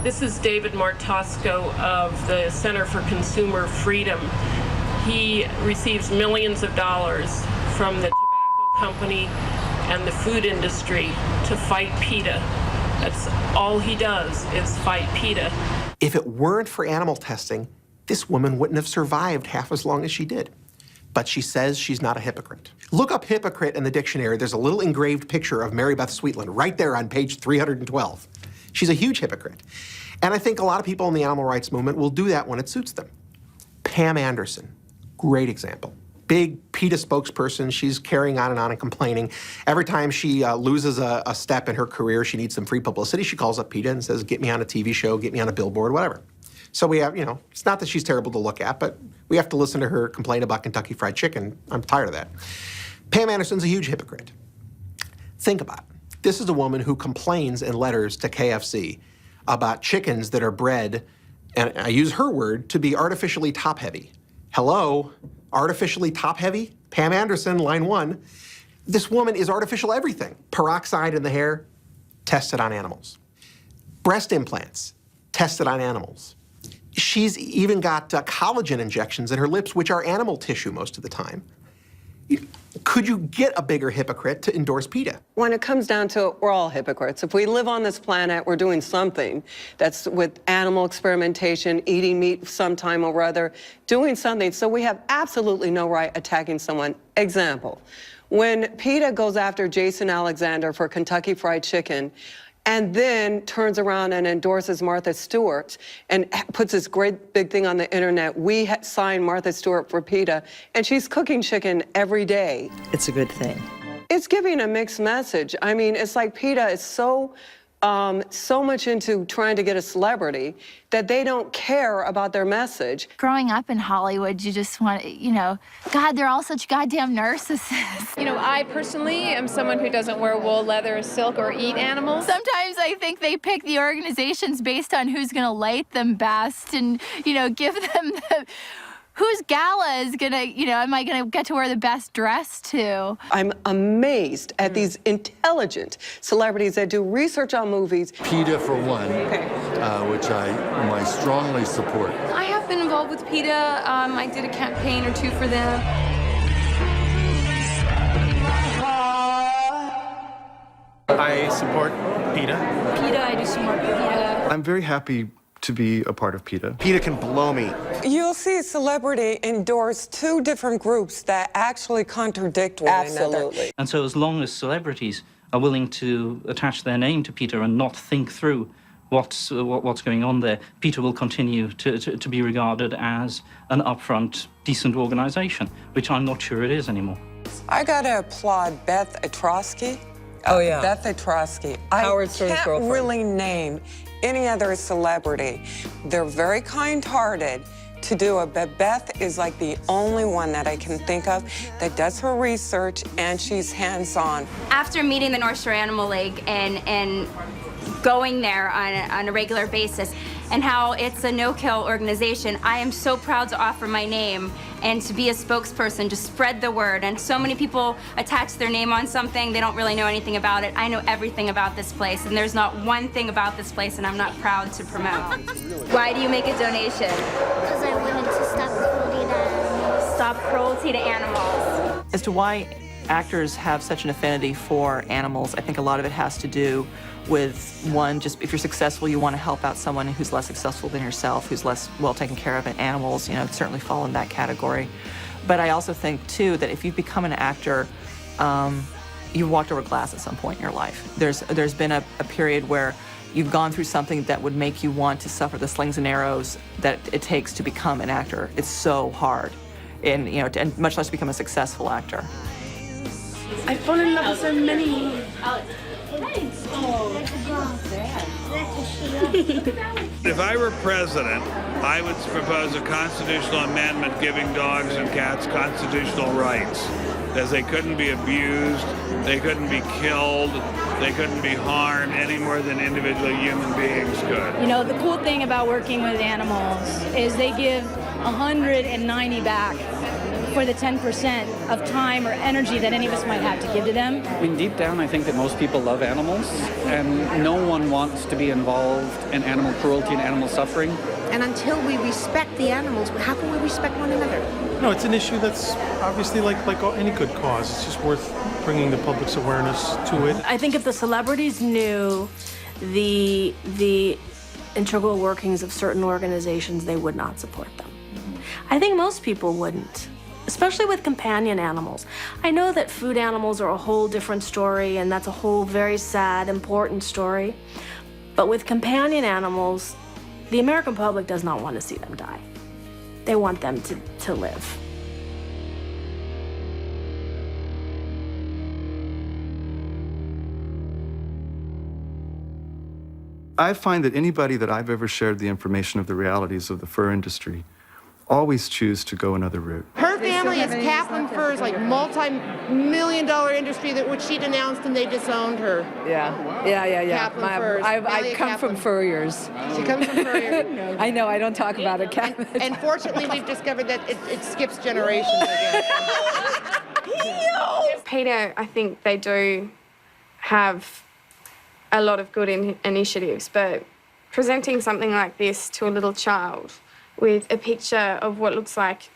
This is David Martosco of the Center for Consumer Freedom. He receives millions of dollars from the tobacco company and the food industry to fight PETA. That's all he does is fight PETA.
If it weren't for animal testing, this woman wouldn't have survived half as long as she did. But she says she's not a hypocrite. Look up hypocrite in the dictionary. There's a little engraved picture of Mary Beth Sweetland right there on page 312. She's a huge hypocrite. And I think a lot of people in the animal rights movement will do that when it suits them. Pam Anderson, great example. Big PETA spokesperson. She's carrying on and complaining. Every time she loses a step in her career, she needs some free publicity. She calls up PETA and says, get me on a TV show, get me on a billboard, whatever. So we have, it's not that she's terrible to look at, but we have to listen to her complain about Kentucky Fried Chicken. I'm tired of that. Pam Anderson's a huge hypocrite. Think about it. This is a woman who complains in letters to KFC about chickens that are bred, and I use her word, to be artificially top-heavy. Hello? Artificially top-heavy? Pam Anderson, line 1. This woman is artificial everything. Peroxide in the hair, tested on animals. Breast implants, tested on animals. She's even got collagen injections in her lips, which are animal tissue most of the time. Could you get a bigger hypocrite to endorse PETA?
When it comes down to it, we're all hypocrites. If we live on this planet, we're doing something that's with animal experimentation, eating meat sometime or other, doing something. So we have absolutely no right attacking someone. Example, when PETA goes after Jason Alexander for Kentucky Fried Chicken, and then turns around and endorses Martha Stewart and puts this great big thing on the internet. We signed Martha Stewart for PETA, and she's cooking chicken every day.
It's a good thing.
It's giving a mixed message. I mean, it's like PETA is so much into trying to get a celebrity that they don't care about their message.
Growing up in Hollywood, you just want, God, they're all such goddamn narcissists.
I personally am someone who doesn't wear wool, leather, silk, or eat animals.
Sometimes I think they pick the organizations based on who's gonna light them best and, give them the... Whose gala is gonna, am I gonna get to wear the best dress to?
I'm amazed at these intelligent celebrities that do research on movies.
PETA for one, which I strongly support.
I have been involved with PETA. I did a campaign or two for them.
I support PETA.
PETA, I do support PETA.
I'm very happy to be a part of PETA.
PETA can blow me.
You'll see a celebrity endorse two different groups that actually contradict one another.
And so as long as celebrities are willing to attach their name to PETA and not think through what's going on there, PETA will continue to be regarded as an upfront, decent organization, which I'm not sure it is anymore.
I gotta applaud Beth Atrosky.
Oh, yeah.
Beth Atrosky.
Howard
I
Stern's
can't
girlfriend.
really name any other celebrity. They're very kind-hearted to do it, but Beth is like the only one that I can think of that does her research and she's hands-on.
After meeting the North Shore Animal League and going there on a regular basis and how it's a no-kill organization, I am so proud to offer my name and to be a spokesperson, to spread the word. And so many people attach their name on something, they don't really know anything about it. I know everything about this place, and there's not one thing about this place and I'm not proud to promote. Why do you make a donation?
Because I wanted to stop cruelty to animals.
Stop cruelty to animals.
As to why actors have such an affinity for animals, I think a lot of it has to do with, one, just if you're successful, you want to help out someone who's less successful than yourself, who's less well taken care of, and animals, certainly fall in that category. But I also think, too, that if you've become an actor, you've walked over glass at some point in your life. There's been a period where you've gone through something that would make you want to suffer the slings and arrows that it takes to become an actor. It's so hard. and and much less become a successful actor.
I've fallen in love with so many.
If I were president, I would propose a constitutional amendment giving dogs and cats constitutional rights, as they couldn't be abused, they couldn't be killed, they couldn't be harmed any more than individual human beings could.
You know, the cool thing about working with animals is they give 190 back for the 10% of time or energy that any of us might have to give to them.
I mean, deep down, I think that most people love animals, and no one wants to be involved in animal cruelty and animal suffering.
And until we respect the animals, how can we respect one another?
No, it's an issue that's obviously like any good cause. It's just worth bringing the public's awareness to it.
I think if the celebrities knew the integral workings of certain organizations, they would not support them. I think most people wouldn't, especially with companion animals. I know that food animals are a whole different story, and that's a whole very sad, important story. But with companion animals, the American public does not want to see them die. They want them to live.
I find that anybody that I've ever shared the information of the realities of the fur industry always choose to go another route.
Her family is Kaplan Furs, like multi-million-dollar industry that which she denounced and they disowned her.
Yeah.
Kaplan Furs.
I come from furriers.
She comes from furriers.
I know, I don't talk about it.
And fortunately, we've discovered that it skips generations again.
PETA, I think they do have a lot of good initiatives, but presenting something like this to a little child with a picture of what looks like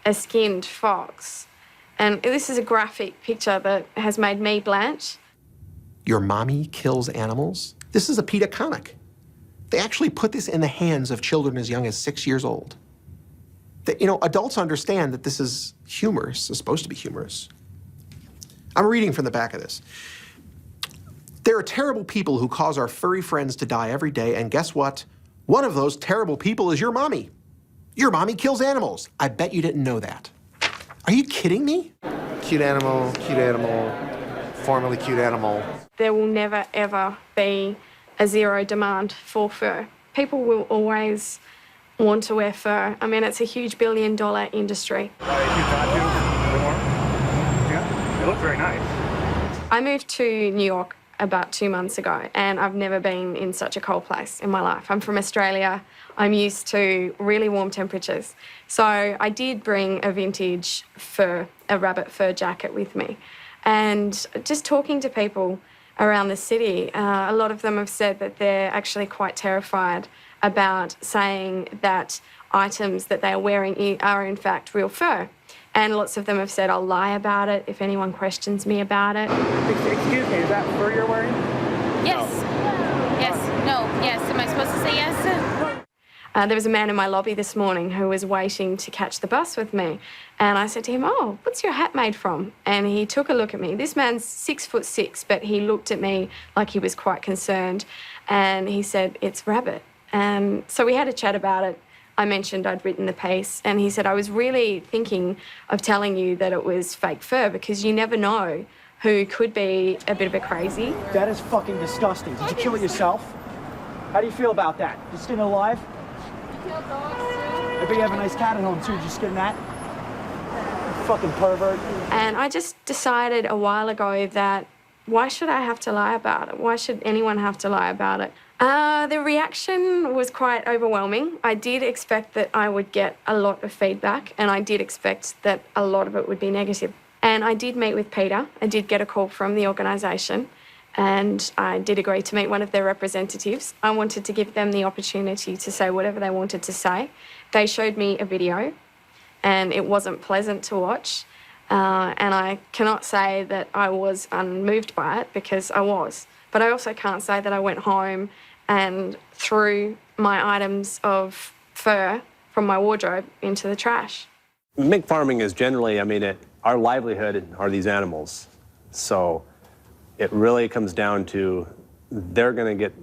a skinned fox, and this is a graphic picture that has made me blanch.
Your mommy kills animals? This is a PETA comic. They actually put this in the hands of children as young as 6 years old. Adults understand that this is humorous, it's supposed to be humorous. I'm reading from the back of this. There are terrible people who cause our furry friends to die every day, and guess what? One of those terrible people is your mommy. Your mommy kills animals. I bet you didn't know that. Are you kidding me?
Cute animal, formerly cute animal.
There will never, ever be a zero demand for fur. People will always want to wear fur. I mean, it's a huge billion-dollar industry.
Yeah, it looks very nice.
I moved to New York about 2 months ago, and I've never been in such a cold place in my life. I'm from Australia. I'm used to really warm temperatures. So I did bring a vintage fur, a rabbit fur jacket with me. And just talking to people around the city, a lot of them have said that they're actually quite terrified about saying that items that they are wearing are in fact real fur. And lots of them have said, I'll lie about it if anyone questions me about it.
Excuse me, is that fur you're wearing?
Yes. Yes. No. Yes. Am I supposed to say yes?
There was a man in my lobby this morning who was waiting to catch the bus with me. And I said to him, oh, what's your hat made from? And he took a look at me. This man's 6'6", but he looked at me like he was quite concerned. And he said, it's rabbit. And so we had a chat about it. I mentioned I'd written the piece, and he said, I was really thinking of telling you that it was fake fur because you never know who could be a bit of a crazy.
That is fucking disgusting. Did you kill it yourself? How do you feel about that? You skin it alive? I bet you have a nice cat at home too. Did you skin that? You fucking pervert.
And I just decided a while ago that why should I have to lie about it? Why should anyone have to lie about it? The reaction was quite overwhelming. I did expect that I would get a lot of feedback, and I did expect that a lot of it would be negative. And I did meet with PETA. I did get a call from the organisation, and I did agree to meet one of their representatives. I wanted to give them the opportunity to say whatever they wanted to say. They showed me a video, and it wasn't pleasant to watch. And I cannot say that I was unmoved by it, because I was. But I also can't say that I went home and threw my items of fur from my wardrobe into the trash.
Mink farming is generally, our livelihood are these animals. So it really comes down to they're going to get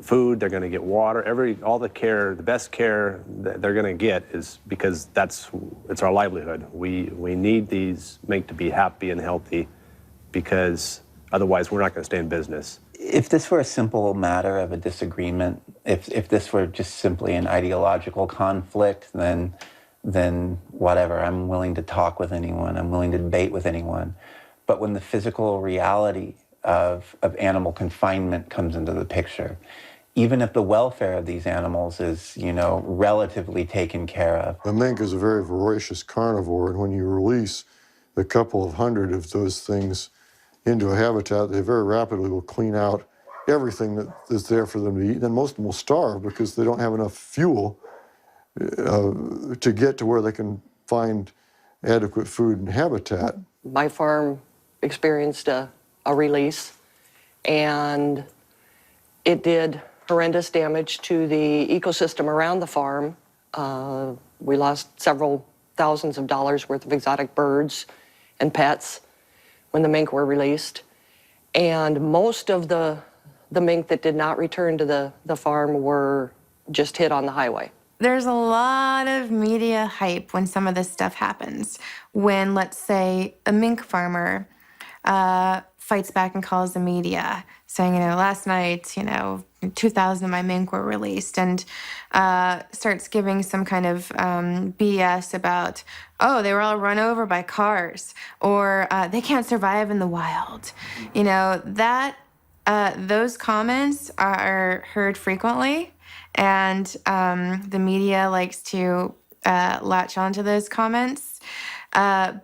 food, they're going to get water, all the care, the best care that they're going to get is because it's our livelihood. We need these mink to be happy and healthy because otherwise we're not going to stay in business.
If this were a simple matter of a disagreement, if this were just simply an ideological conflict, then whatever, I'm willing to talk with anyone, I'm willing to debate with anyone. But when the physical reality of animal confinement comes into the picture, even if the welfare of these animals is, relatively taken care of.
A mink is a very voracious carnivore, and when you release a couple of hundred of those things into a habitat, they very rapidly will clean out everything that is there for them to eat. Then most of them will starve because they don't have enough fuel to get to where they can find adequate food and habitat.
My farm experienced a release, and it did horrendous damage to the ecosystem around the farm. We lost several thousands of dollars worth of exotic birds and pets when the mink were released. And most of the mink that did not return to the farm were just hit on the highway.
There's a lot of media hype when some of this stuff happens. When, let's say, a mink farmer fights back and calls the media, saying, last night, 2,000 of my mink were released, and starts giving some kind of BS about, oh, they were all run over by cars, or they can't survive in the wild. Those comments are heard frequently, and the media likes to latch onto those comments. But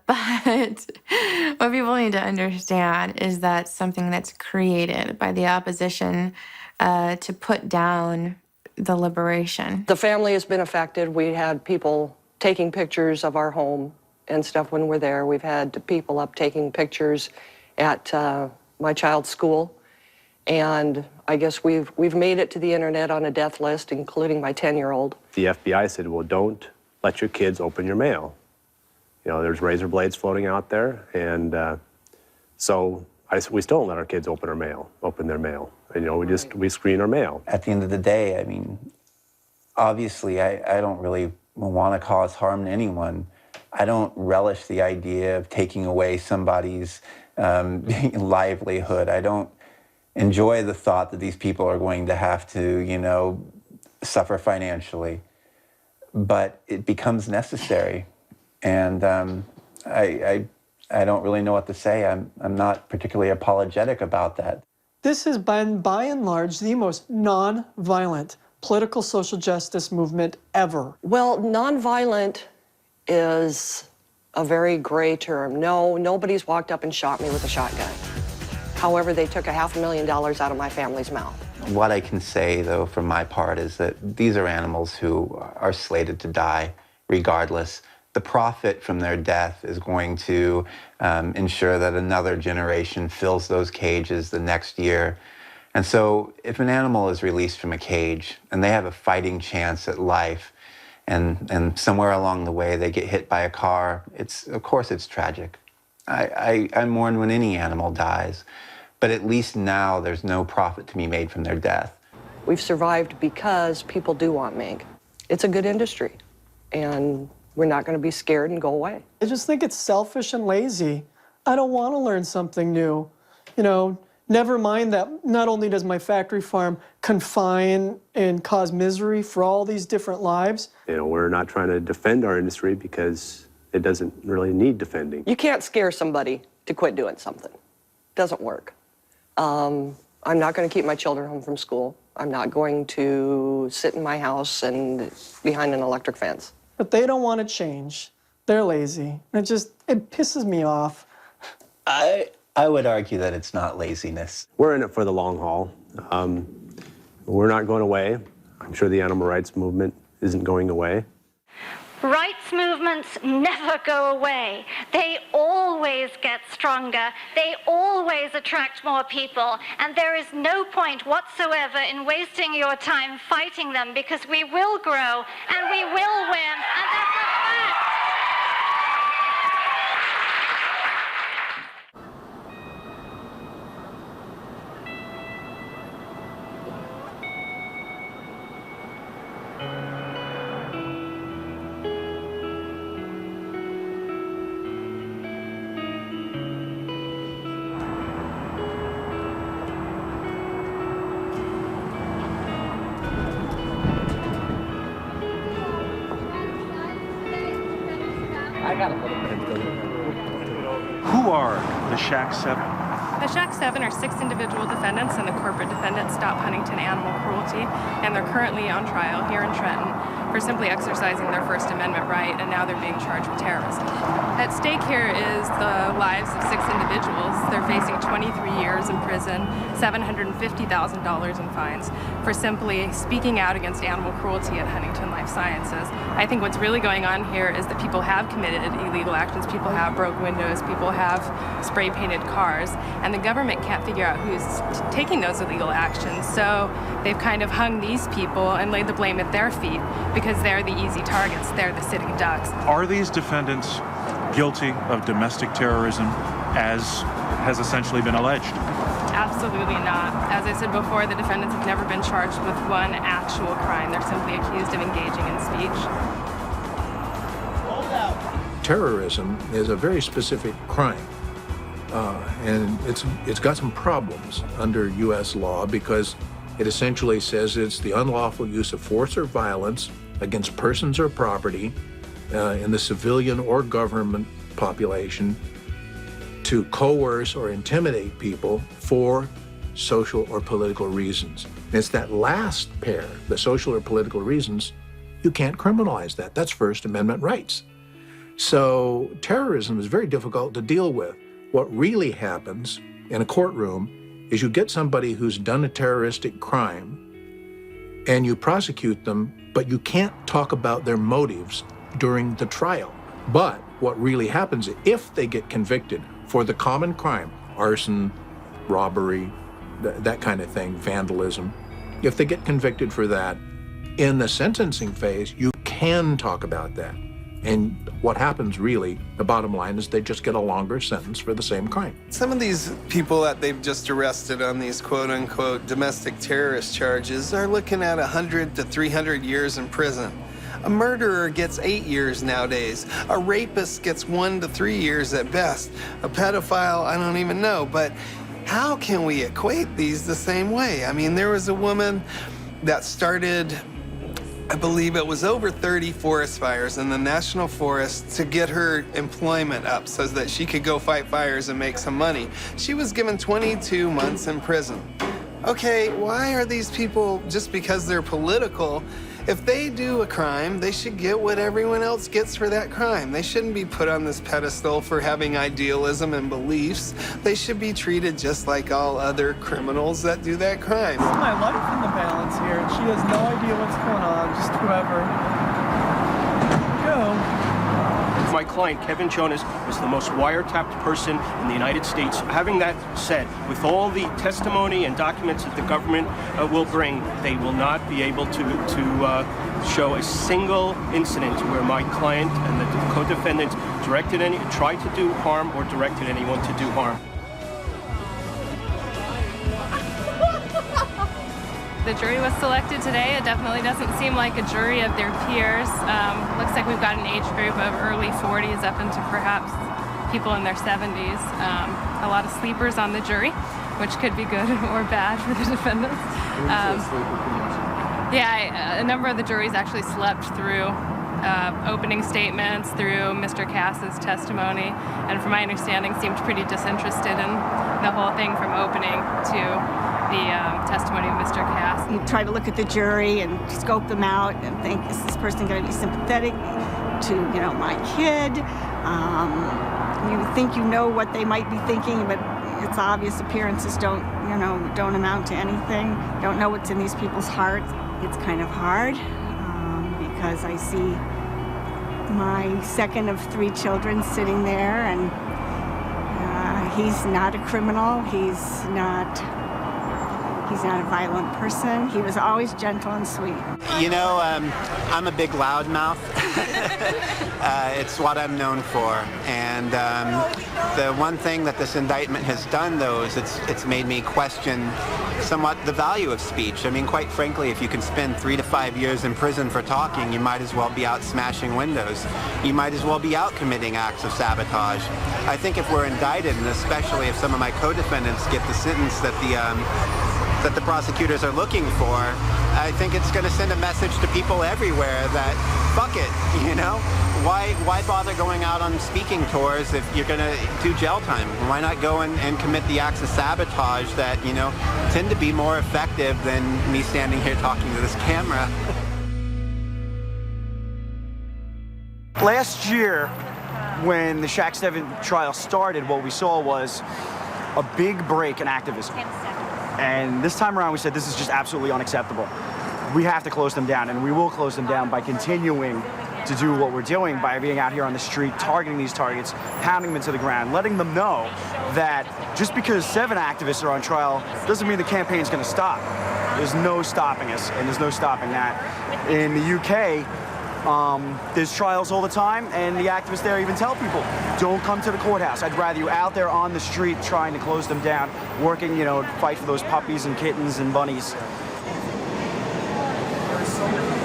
what people need to understand is that something that's created by the opposition to put down the liberation.
The family has been affected. We had people taking pictures of our home and stuff when we're there. We've had people up taking pictures at my child's school. And I guess we've made it to the internet on a death list, including my 10-year-old.
The FBI said, well, don't let your kids open your mail. There's razor blades floating out there, and so we still don't let our kids open their mail. And, we screen our mail.
At the end of the day, obviously I don't really want to cause harm to anyone. I don't relish the idea of taking away somebody's livelihood. I don't enjoy the thought that these people are going to have to, suffer financially. But it becomes necessary. And I don't really know what to say. I'm not particularly apologetic about that.
This has been, by and large, the most non-violent political social justice movement ever.
Well, non-violent is a very gray term. No, nobody's walked up and shot me with a shotgun. However, they took $500,000 out of my family's mouth.
What I can say, though, for my part, is that these are animals who are slated to die regardless. The profit from their death is going to ensure that another generation fills those cages the next year. And so if an animal is released from a cage and they have a fighting chance at life, and somewhere along the way they get hit by a car, of course it's tragic. I mourn when any animal dies, but at least now there's no profit to be made from their death.
We've survived because people do want mink. It's a good industry, and we're not going to be scared and go away.
I just think it's selfish and lazy. I don't want to learn something new. Never mind that not only does my factory farm confine and cause misery for all these different lives.
We're not trying to defend our industry because it doesn't really need defending.
You can't scare somebody to quit doing something. It doesn't work. I'm not going to keep my children home from school. I'm not going to sit in my house and behind an electric fence.
But they don't want to change. They're lazy. It pisses me off.
I would argue that it's not laziness.
We're in it for the long haul. We're not going away. I'm sure the animal rights movement isn't going away.
Rights movements never go away. They always get stronger. They always attract more people. And there is no point whatsoever in wasting your time fighting them, because we will grow and we will win. And that's a fact.
Who are the Shack 7?
The Shack 7 are 6 individual defendants and the corporate defendant, Stop Huntington Animal Cruelty, and they're currently on trial here in Trenton for simply exercising their First Amendment right, and now they're being charged with terrorism. At stake here is the lives of 6 individuals. They're facing 23 years in prison, $750,000 in fines for simply speaking out against animal cruelty at Huntington Life Sciences. I think what's really going on here is that people have committed illegal actions, people have broke windows, people have spray-painted cars, and the government can't figure out who's taking those illegal actions. So they've kind of hung these people and laid the blame at their feet because they're the easy targets, they're the sitting ducks.
Are these defendants guilty of domestic terrorism, as has essentially been alleged?
Absolutely not. As I said before, the defendants have never been charged with one actual crime. They're simply accused of engaging in speech.
Terrorism is a very specific crime. And it's got some problems under U.S. law because it essentially says it's the unlawful use of force or violence against persons or property in the civilian or government population to coerce or intimidate people for social or political reasons. And it's that last pair, the social or political reasons, you can't criminalize that. That's First Amendment rights. So terrorism is very difficult to deal with. What really happens in a courtroom is you get somebody who's done a terroristic crime and you prosecute them, but you can't talk about their motives during the trial. But what really happens, if they get convicted for the common crime, arson, robbery, that kind of thing, vandalism, if they get convicted for that, in the sentencing phase, you can talk about that. And what happens really, the bottom line is they just get a longer sentence for the same crime.
Some of these people that they've just arrested on these quote-unquote domestic terrorist charges are looking at 100 to 300 years in prison. A murderer gets 8 years nowadays. A rapist gets 1 to 3 years at best. A pedophile, I don't even know. But how can we equate these the same way? I mean, there was a woman that started, I believe it was over 30 forest fires in the national forest to get her employment up so that she could go fight fires and make some money. She was given 22 months in prison. Okay, why are these people, just because they're political, if they do a crime, they should get what everyone else gets for that crime. They shouldn't be put on this pedestal for having idealism and beliefs. They should be treated just like all other criminals that do that crime.
It's my life in the balance here, and she has no idea what's going on, just whoever. Go.
My client, Kevin Jonas, was the most wiretapped person in the United States. Having that said, with all the testimony and documents that the government will bring, they will not be able to show a single incident where my client and the co-defendant tried to do harm or directed anyone to do harm.
The jury was selected today. It definitely doesn't seem like a jury of their peers. Looks like we've got an age group of early 40s up into perhaps people in their 70s. A lot of sleepers on the jury, which could be good or bad for the defendants. A number of the juries actually slept through opening statements, through Mr. Cass's testimony, and from my understanding seemed pretty disinterested in the whole thing from opening to the testimony of Mr. Cass.
You try to look at the jury and scope them out and think, is this person going to be sympathetic to, my kid? You think you know what they might be thinking, but it's obvious appearances don't amount to anything. You don't know what's in these people's hearts. It's kind of hard because I see my second of 3 children sitting there, and he's not a criminal. He's not a violent person. He was always gentle and sweet.
I'm a big loudmouth. It's what I'm known for. And the one thing that this indictment has done, though, is it's made me question somewhat the value of speech. I mean, quite frankly, if you can spend 3 to 5 years in prison for talking, you might as well be out smashing windows. You might as well be out committing acts of sabotage. I think if we're indicted, and especially if some of my co-defendants get the sentence that the prosecutors are looking for, I think it's going to send a message to people everywhere that fuck it, you know? Why bother going out on speaking tours if you're gonna do jail time? Why not go and commit the acts of sabotage that, you know, tend to be more effective than me standing here talking to this camera?
Last year, when the Shack 7 trial started, what we saw was a big break in activism. And this time around, we said this is just absolutely unacceptable. We have to close them down, and we will close them down by continuing to do what we're doing, by being out here on the street, targeting these targets, pounding them into the ground, letting them know that just because 7 activists are on trial doesn't mean the campaign's going to stop. There's no stopping us, and there's no stopping that. In the UK, there's trials all the time, and the activists there even tell people, don't come to the courthouse. I'd rather you out there on the street trying to close them down, working, you know, fight for those puppies and kittens and bunnies.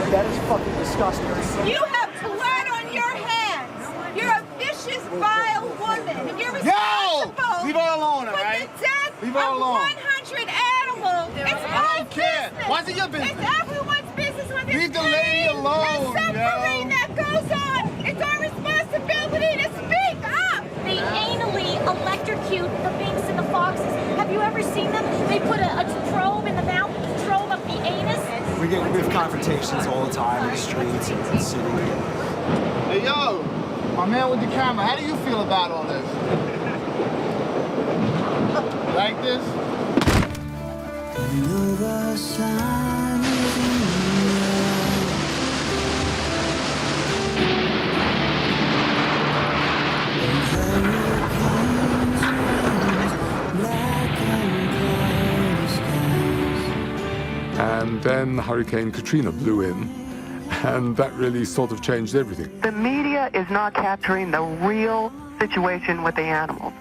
That is fucking disgusting.
You have blood on your hands. You're a vicious, vile woman. And you're responsible.
Leave her alone, all right?
For the death
Leave her
of
alone.
100 animals. It's my business.
Why is it your business?
It's everyone's business when there's
Leave the lady alone,
and suffering that goes on. It's our responsibility to speak up.
They anally electrocute the minks and the foxes. Have you ever seen them? They put a probe in the mouth, probe up the anus.
We have confrontations all the time in the streets and the city.
Hey, yo, my man with the camera, how do you feel about all this? Like this?
And then Hurricane Katrina blew in, and that really sort of changed everything.
The media is not capturing the real situation with the animals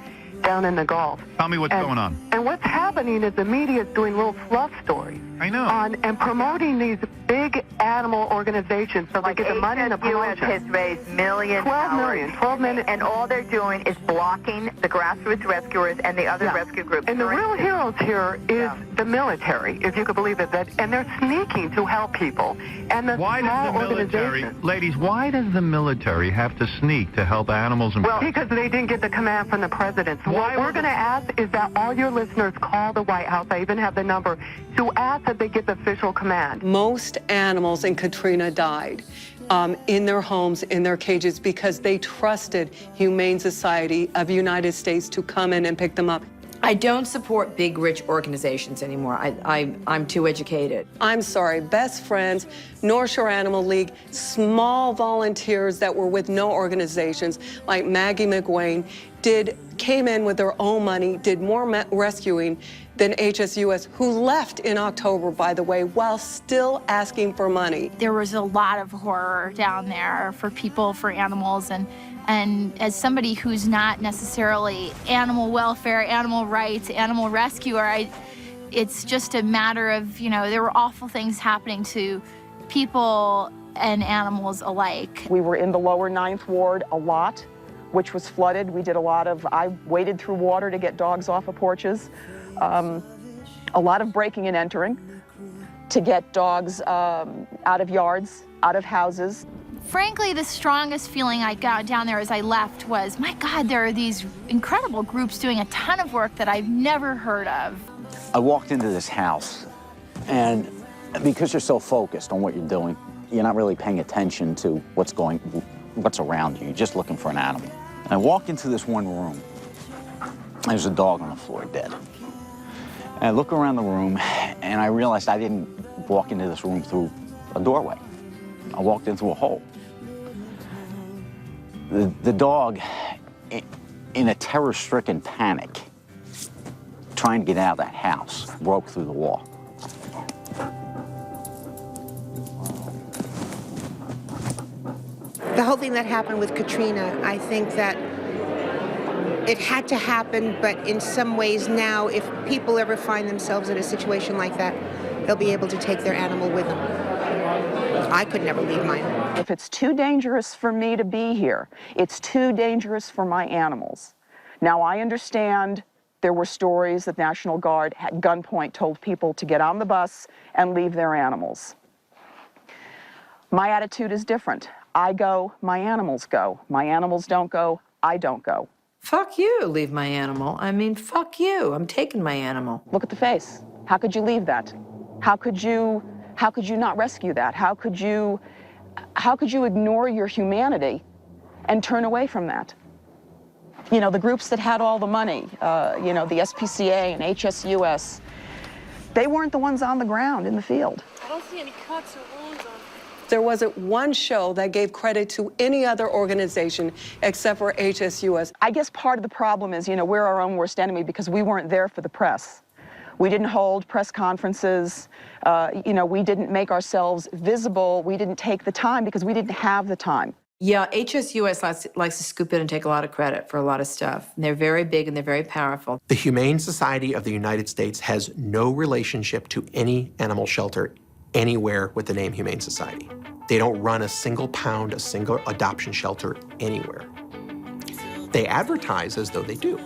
down in the Gulf.
Tell me what's going on.
And what's happening is the media is doing little fluff stories.
I know.
And promoting these big animal organizations so they get the money and the promotion.
has raised millions.
12 million.
And all they're doing is blocking the grassroots rescuers and the other rescue groups.
And the real heroes here is the military, if you could believe it, and they're sneaking to help people. And the
Why
small
does the military,
organizations.
ladies, why does the military have to sneak to help animals? And
Well, because they didn't get the command from the president. So what we're going to ask is that all your listeners call the White House. I even have the number to ask that they get the official command.
Most animals in Katrina died in their homes, in their cages, because they trusted Humane Society of the United States to come in and pick them up.
I don't support big, rich organizations anymore. I'm too educated.
I'm sorry, Best Friends, North Shore Animal League, small volunteers that were with no organizations, like Maggie McWayne, came in with their own money, did more rescuing than HSUS, who left in October, by the way, while still asking for money.
There was a lot of horror down there for people, for animals, and as somebody who's not necessarily animal welfare, animal rights, animal rescuer, it's just a matter of, you know, there were awful things happening to people and animals alike.
We were in the lower 9th Ward a lot, which was flooded. We did I waded through water to get dogs off of porches. A lot of breaking and entering to get dogs out of yards, out of houses.
Frankly, the strongest feeling I got down there as I left was, my God, there are these incredible groups doing a ton of work that I've never heard of.
I walked into this house, and because you're so focused on what you're doing, you're not really paying attention to what's around you. You're just looking for an animal. And I walked into this one room. There's a dog on the floor, dead. And I look around the room, and I realized I didn't walk into this room through a doorway. I walked into a hole. The dog, in a terror-stricken panic, trying to get out of that house, broke through the wall.
The whole thing that happened with Katrina, I think that it had to happen, but in some ways now, if people ever find themselves in a situation like that, they'll be able to take their animal with them. I could never leave mine.
If it's too dangerous for me to be here, it's too dangerous for my animals. Now, I understand there were stories that National Guard at gunpoint told people to get on the bus and leave their animals. My attitude is different. I go, my animals go. My animals don't go, I don't go.
Fuck you, leave my animal. I mean, fuck you, I'm taking my animal.
Look at the face. How could you leave that? How could you not rescue that? How could you ignore your humanity and turn away from that? You know, the groups that had all the money, you know, the SPCA and HSUS, they weren't the ones on the ground in the field.
I don't see any cuts or wounds on.
There wasn't one show that gave credit to any other organization except for HSUS.
I guess part of the problem is, you know, we're our own worst enemy because we weren't there for the press. We didn't hold press conferences. You know, we didn't make ourselves visible. We didn't take the time because we didn't have the time.
Yeah, HSUS likes to scoop in and take a lot of credit for a lot of stuff. And they're very big and they're very powerful.
The Humane Society of the United States has no relationship to any animal shelter anywhere with the name Humane Society. They don't run a single pound, a single adoption shelter anywhere. They advertise as though they do.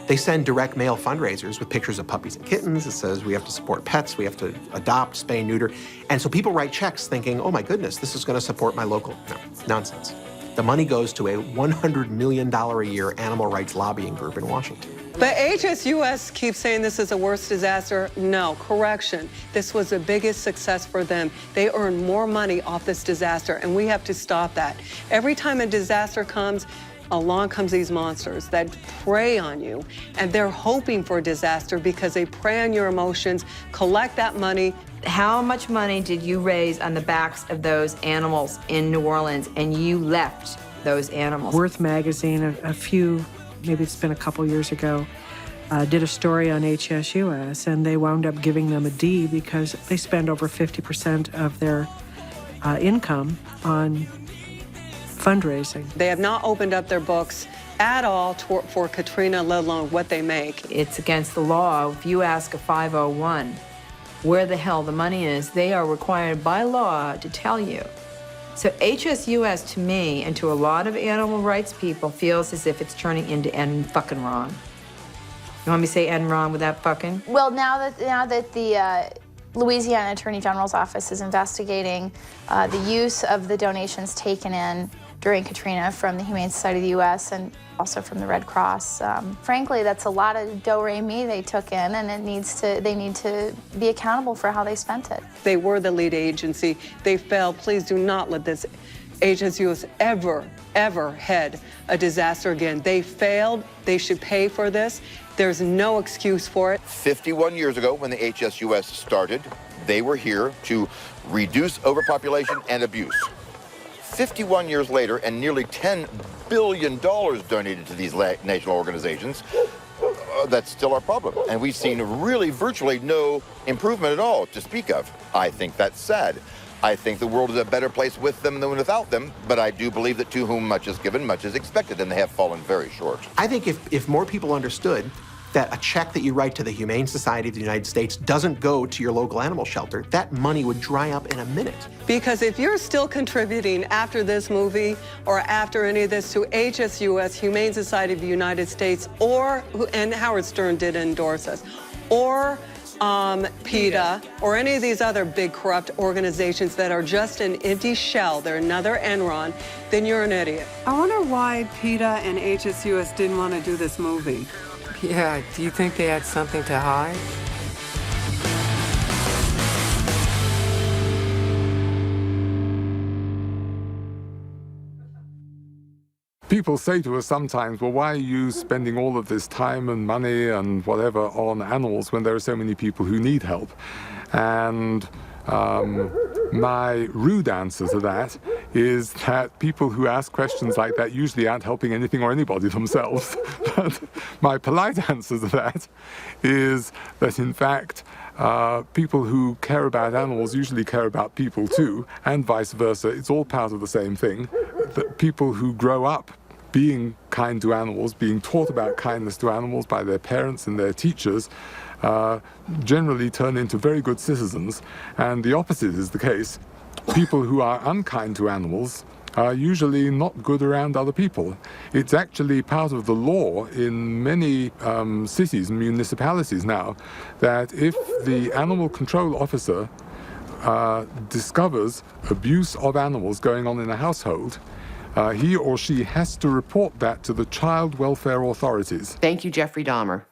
They send direct mail fundraisers with pictures of puppies and kittens. It says we have to support pets, we have to adopt, spay, neuter. And so people write checks thinking, oh my goodness, this is gonna support my local. No, nonsense. The money goes to a $100 million a year animal rights lobbying group in Washington.
But HSUS keeps saying this is the worst disaster. No, correction. This was the biggest success for them. They earned more money off this disaster, and we have to stop that. Every time a disaster comes, along comes these monsters that prey on you, and they're hoping for a disaster because they prey on your emotions, collect that money.
How much money did you raise on the backs of those animals in New Orleans, and you left those animals?
Worth magazine, a few, maybe it's been a couple years ago, did a story on HSUS, and they wound up giving them a D because they spend over 50% of their income on fundraising.
They have not opened up their books at all for Katrina, let alone what they make.
It's against the law. If you ask a 501 where the hell the money is, they are required by law to tell you. So HSUS, to me, and to a lot of animal rights people, feels as if it's turning into Enron. You want me to say Enron without fucking?
Well, now that the Louisiana Attorney General's office is investigating the use of the donations taken in during Katrina from the Humane Society of the U.S. and also from the Red Cross. Frankly, that's a lot of do-re-mi they took in, and they need to be accountable for how they spent it.
They were the lead agency. They failed. Please do not let this HSUS ever head a disaster again. They failed. They should pay for this. There's no excuse for it.
51 years ago, when the HSUS started, they were here to reduce overpopulation and abuse. 51 years later, and nearly $10 billion donated to these national organizations, that's still our problem. And we've seen really virtually no improvement at all to speak of. I think that's sad. I think the world is a better place with them than without them, but I do believe that to whom much is given, much is expected, and they have fallen very short.
I think if more people understood that a check that you write to the Humane Society of the United States doesn't go to your local animal shelter, that money would dry up in a minute.
Because if you're still contributing after this movie or after any of this to HSUS, Humane Society of the United States, and Howard Stern did endorse us, or PETA, or any of these other big corrupt organizations that are just an empty shell, they're another Enron, then you're an idiot.
I wonder why PETA and HSUS didn't want to do this movie.
Yeah, do you think they had something to hide?
People say to us sometimes, well, why are you spending all of this time and money and whatever on animals when there are so many people who need help? And my rude answer to that is that people who ask questions like that usually aren't helping anything or anybody themselves. But my polite answer to that is that, in fact, people who care about animals usually care about people too, and vice versa. It's all part of the same thing. That people who grow up being kind to animals, being taught about kindness to animals by their parents and their teachers, generally turn into very good citizens, and the opposite is the case. People who are unkind to animals are usually not good around other people. It's actually part of the law in many cities and municipalities now that if the animal control officer discovers abuse of animals going on in a household, he or she has to report that to the child welfare authorities.
Thank you, Jeffrey Dahmer.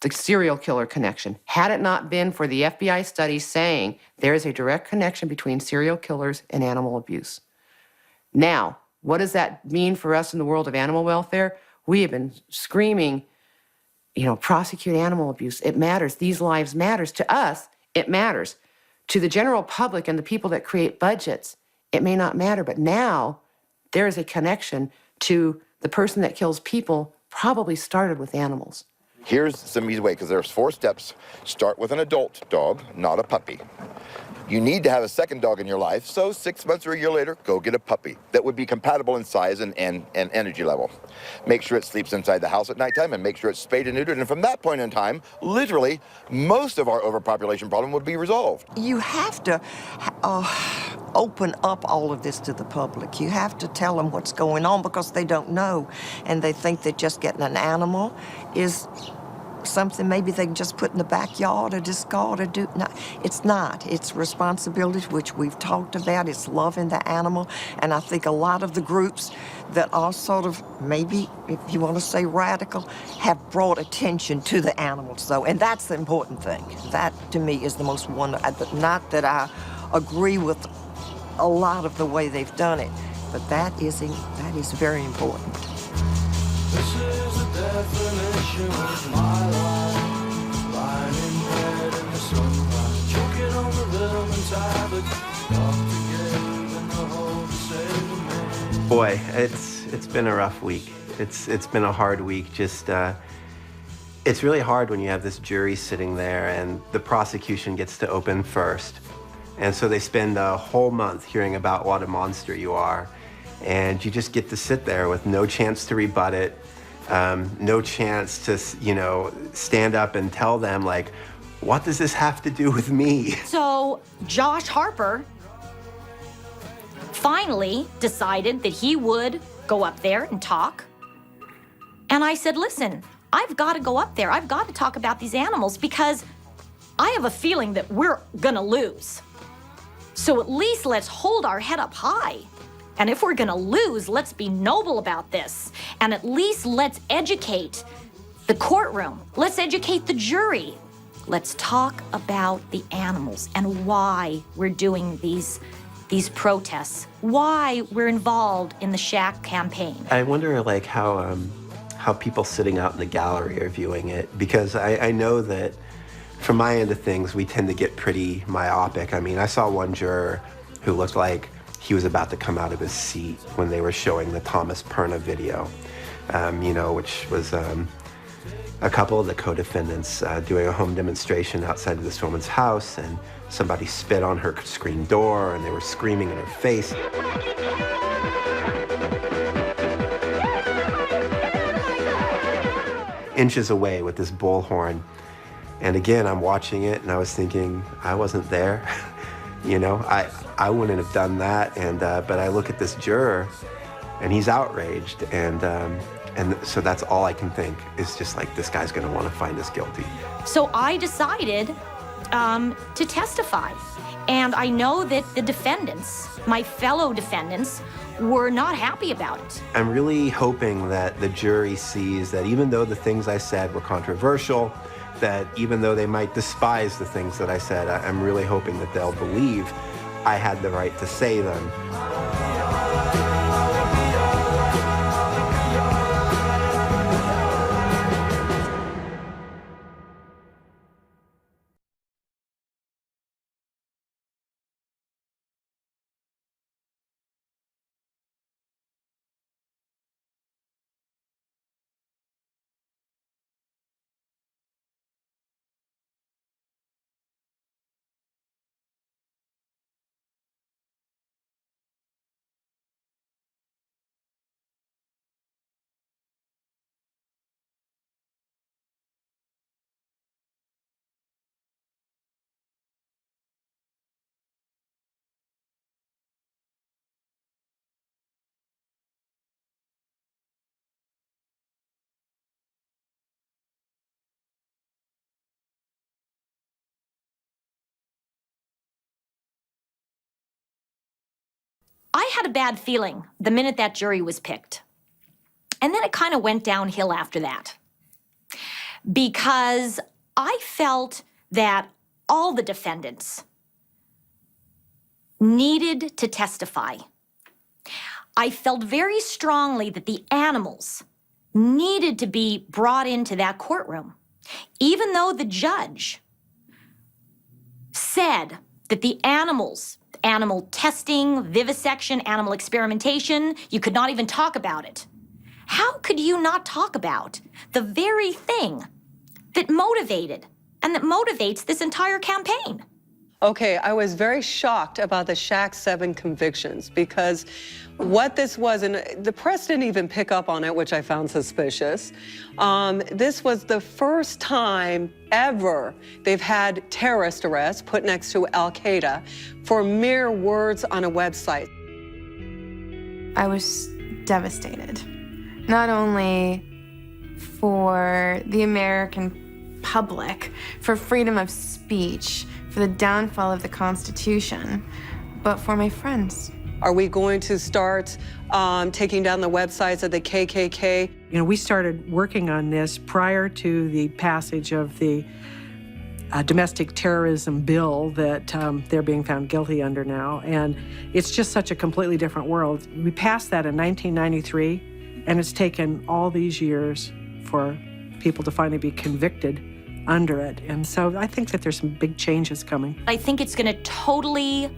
The serial killer connection. Had it not been for the FBI study saying there is a direct connection between serial killers and animal abuse. Now, what does that mean for us in the world of animal welfare? We have been screaming, prosecute animal abuse. It matters. These lives matters. To us, it matters. To the general public and the people that create budgets, it may not matter. But now there is a connection to the person that kills people probably started with animals.
Here's some easy way, because there's 4 steps. Start with an adult dog, not a puppy. You need to have a second dog in your life, so 6 months or a year later, go get a puppy that would be compatible in size and energy level. Make sure it sleeps inside the house at nighttime and make sure it's spayed and neutered. And from that point in time, literally, most of our overpopulation problem would be resolved.
You have to open up all of this to the public. You have to tell them what's going on because they don't know. And they think that just getting an animal is something maybe they can just put in the backyard or discard or do. No, it's not. It's responsibility, which we've talked about. It's loving the animal. And I think a lot of the groups that are sort of, maybe, if you want to say radical, have brought attention to the animals, though. And that's the important thing. That, to me, is the most wonderful. Not that I agree with a lot of the way they've done it, but that is very important.
This is the definition of my life. Lying in bed in the sunlight, choking on the rhythm and tablets. Dr. Gabe and the whole to save me.
Boy, it's been a rough week. It's been a hard week. Just it's really hard when you have this jury sitting there and the prosecution gets to open first. And so they spend a whole month hearing about what a monster you are. And you just get to sit there with no chance to rebut it, no chance to, stand up and tell them, like, what does this have to do with me?
So Josh Harper finally decided that he would go up there and talk. And I said, listen, I've got to go up there. I've got to talk about these animals because I have a feeling that we're gonna lose. So at least let's hold our head up high. And if we're gonna lose, let's be noble about this. And at least let's educate the courtroom. Let's educate the jury. Let's talk about the animals and why we're doing these protests, why we're involved in the Shack campaign.
I wonder, like, how people sitting out in the gallery are viewing it, because I know that from my end of things, we tend to get pretty myopic. I mean, I saw one juror who looked like he was about to come out of his seat when they were showing the Thomas Perna video, which was a couple of the co-defendants doing a home demonstration outside of this woman's house, and somebody spit on her screen door and they were screaming in her face. Inches away with this bullhorn. And again, I'm watching it and I was thinking, I wasn't there. I wouldn't have done that. And but I look at this juror and he's outraged. And so that's all I can think is just like, this guy's gonna wanna find us guilty.
So I decided to testify. And I know that the defendants, my fellow defendants, were not happy about it.
I'm really hoping that the jury sees that even though the things I said were controversial, that even though they might despise the things that I said, I'm really hoping that they'll believe I had the right to say them.
I had a bad feeling the minute that jury was picked. And then it kind of went downhill after that. Because I felt that all the defendants needed to testify. I felt very strongly that the animals needed to be brought into that courtroom, even though the judge said that the animals, animal testing, vivisection, animal experimentation, you could not even talk about it. How could you not talk about the very thing that motivated and that motivates this entire campaign?
Okay, I was very shocked about the Shack 7 convictions because what this was, and the press didn't even pick up on it, which I found suspicious. This was the first time ever they've had terrorist arrests put next to Al-Qaeda for mere words on a website.
I was devastated, not only for the American public, for freedom of speech, for the downfall of the Constitution, but for my friends.
Are we going to start taking down the websites of the KKK?
You know, we started working on this prior to the passage of the domestic terrorism bill that they're being found guilty under now, and it's just such a completely different world. We passed that in 1993, and it's taken all these years for people to finally be convicted under it. And so I think that there's some big changes coming.
I think it's going to totally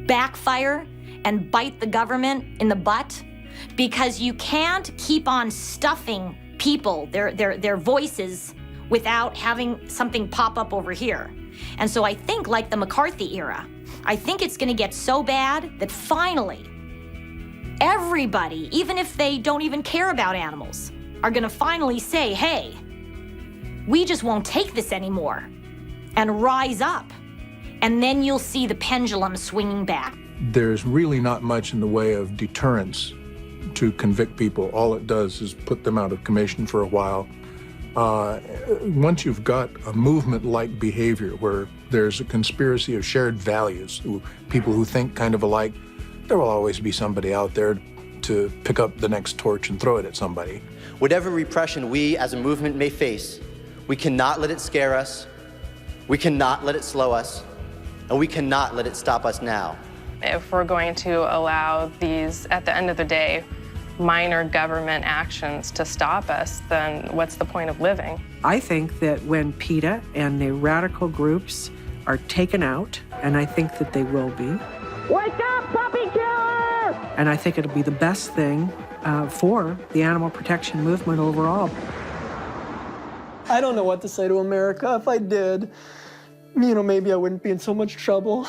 backfire and bite the government in the butt, because you can't keep on stuffing people, their voices, without having something pop up over here. And so I think, like the McCarthy era, I think it's going to get so bad that finally everybody, even if they don't even care about animals, are going to finally say, hey, we just won't take this anymore, and rise up. And then you'll see the pendulum swinging back.
There's really not much in the way of deterrence to convict people. All it does is put them out of commission for a while. Once you've got a movement-like behavior where there's a conspiracy of shared values, people who think kind of alike, there will always be somebody out there to pick up the next torch and throw it at somebody.
Whatever repression we as a movement may face, we cannot let it scare us, we cannot let it slow us, and we cannot let it stop us now.
If we're going to allow these, at the end of the day, minor government actions to stop us, then what's the point of living?
I think that when PETA and the radical groups are taken out, and I think that they will be,
wake up, puppy killer!
And I think it'll be the best thing for the animal protection movement overall.
I don't know what to say to America. If I did, you know, maybe I wouldn't be in so much trouble.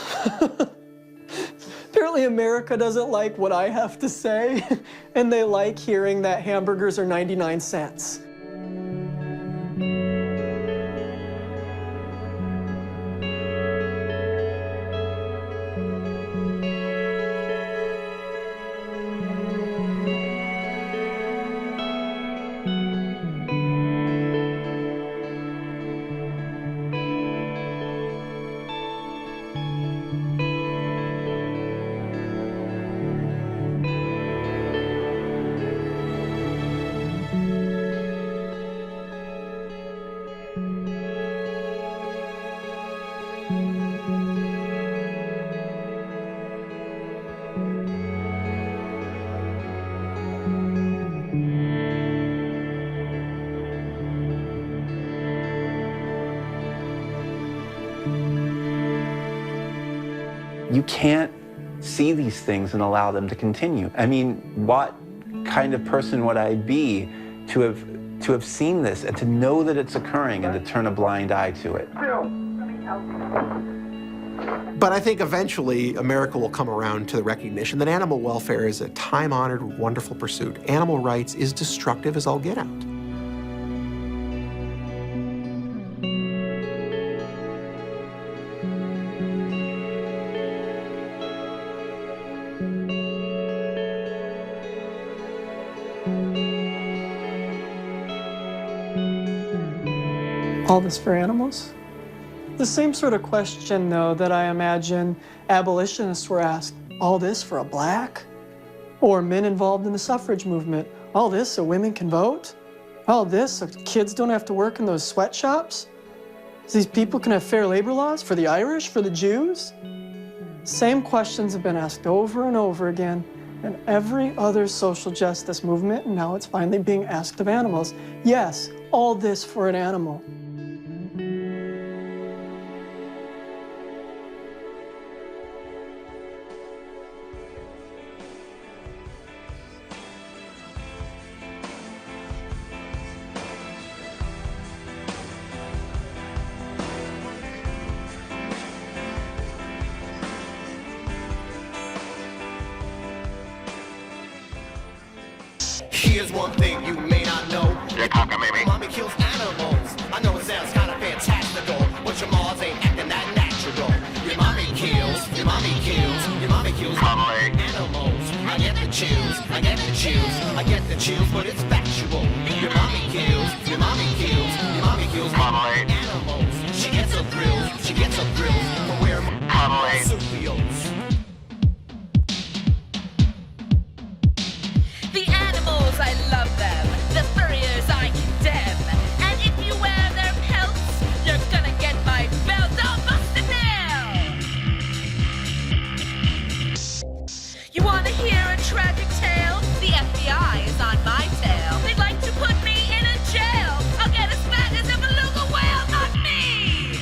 Apparently America doesn't like what I have to say, and they like hearing that hamburgers are 99 cents.
You can't see these things and allow them to continue. I mean, what kind of person would I be to have seen this and to know that it's occurring and to turn a blind eye to it?
But I think eventually America will come around to the recognition that animal welfare is a time-honored, wonderful pursuit. Animal rights is destructive as all get out.
All this for animals? The same sort of question, though, that I imagine abolitionists were asked, all this for a black? Or men involved in the suffrage movement, all this so women can vote? All this so kids don't have to work in those sweatshops? So these people can have fair labor laws for the Irish, for the Jews? Same questions have been asked over and over again in every other social justice movement, and now it's finally being asked of animals. Yes, all this for an animal.
Here's one thing you may not know. Mommy kills animals. I know it sounds kind of fantastical, but your maws ain't acting that natural. Your mommy kills animals. I get the chills, I get the chills, but it's factual. Your mommy kills animals. She gets her thrills from where marsupials.
The animals, I love them. The furriers, I condemn. And if you wear their pelts, you're gonna get my belt. I'll bust it down. You wanna hear a tragic tale? The FBI is on my tail. They'd like to put me in a jail. I'll get as fat as a beluga whale, not me.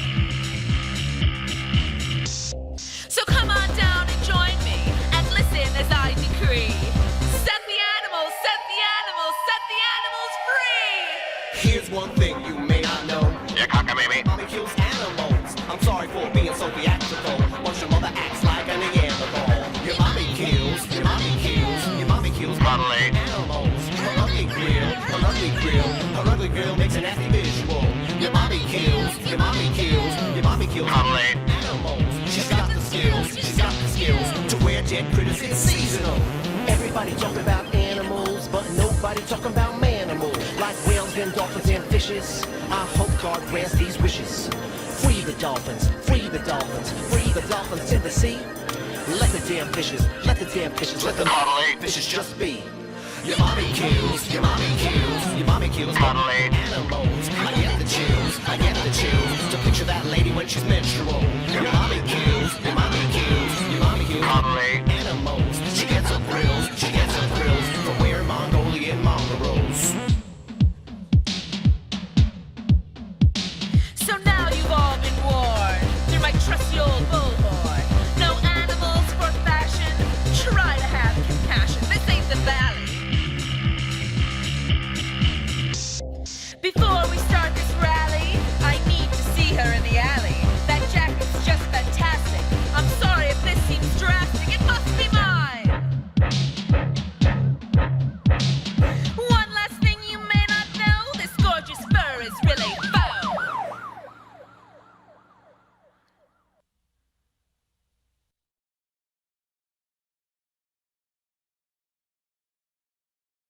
So come on down and join me and listen as I decree.
Here's one thing you may not know. Mommy kills animals. I'm sorry for being so theatrical. Once your mother acts like a Neanderthal. Your mommy kills animals. Her ugly grill makes a nasty visual. Your mommy kills animals. She's got the skills to where dead critters is seasonal. Everybody talking about animals, but nobody talking about manimal. Like whales and dolphins and fishes, I hope God grants these wishes. Free the dolphins in the sea. Let the damn fishes, let the fishes just be. Your mommy kills animals. I get the chills to picture that lady when she's menstrual. Your mommy kills animals. She gets her thrills,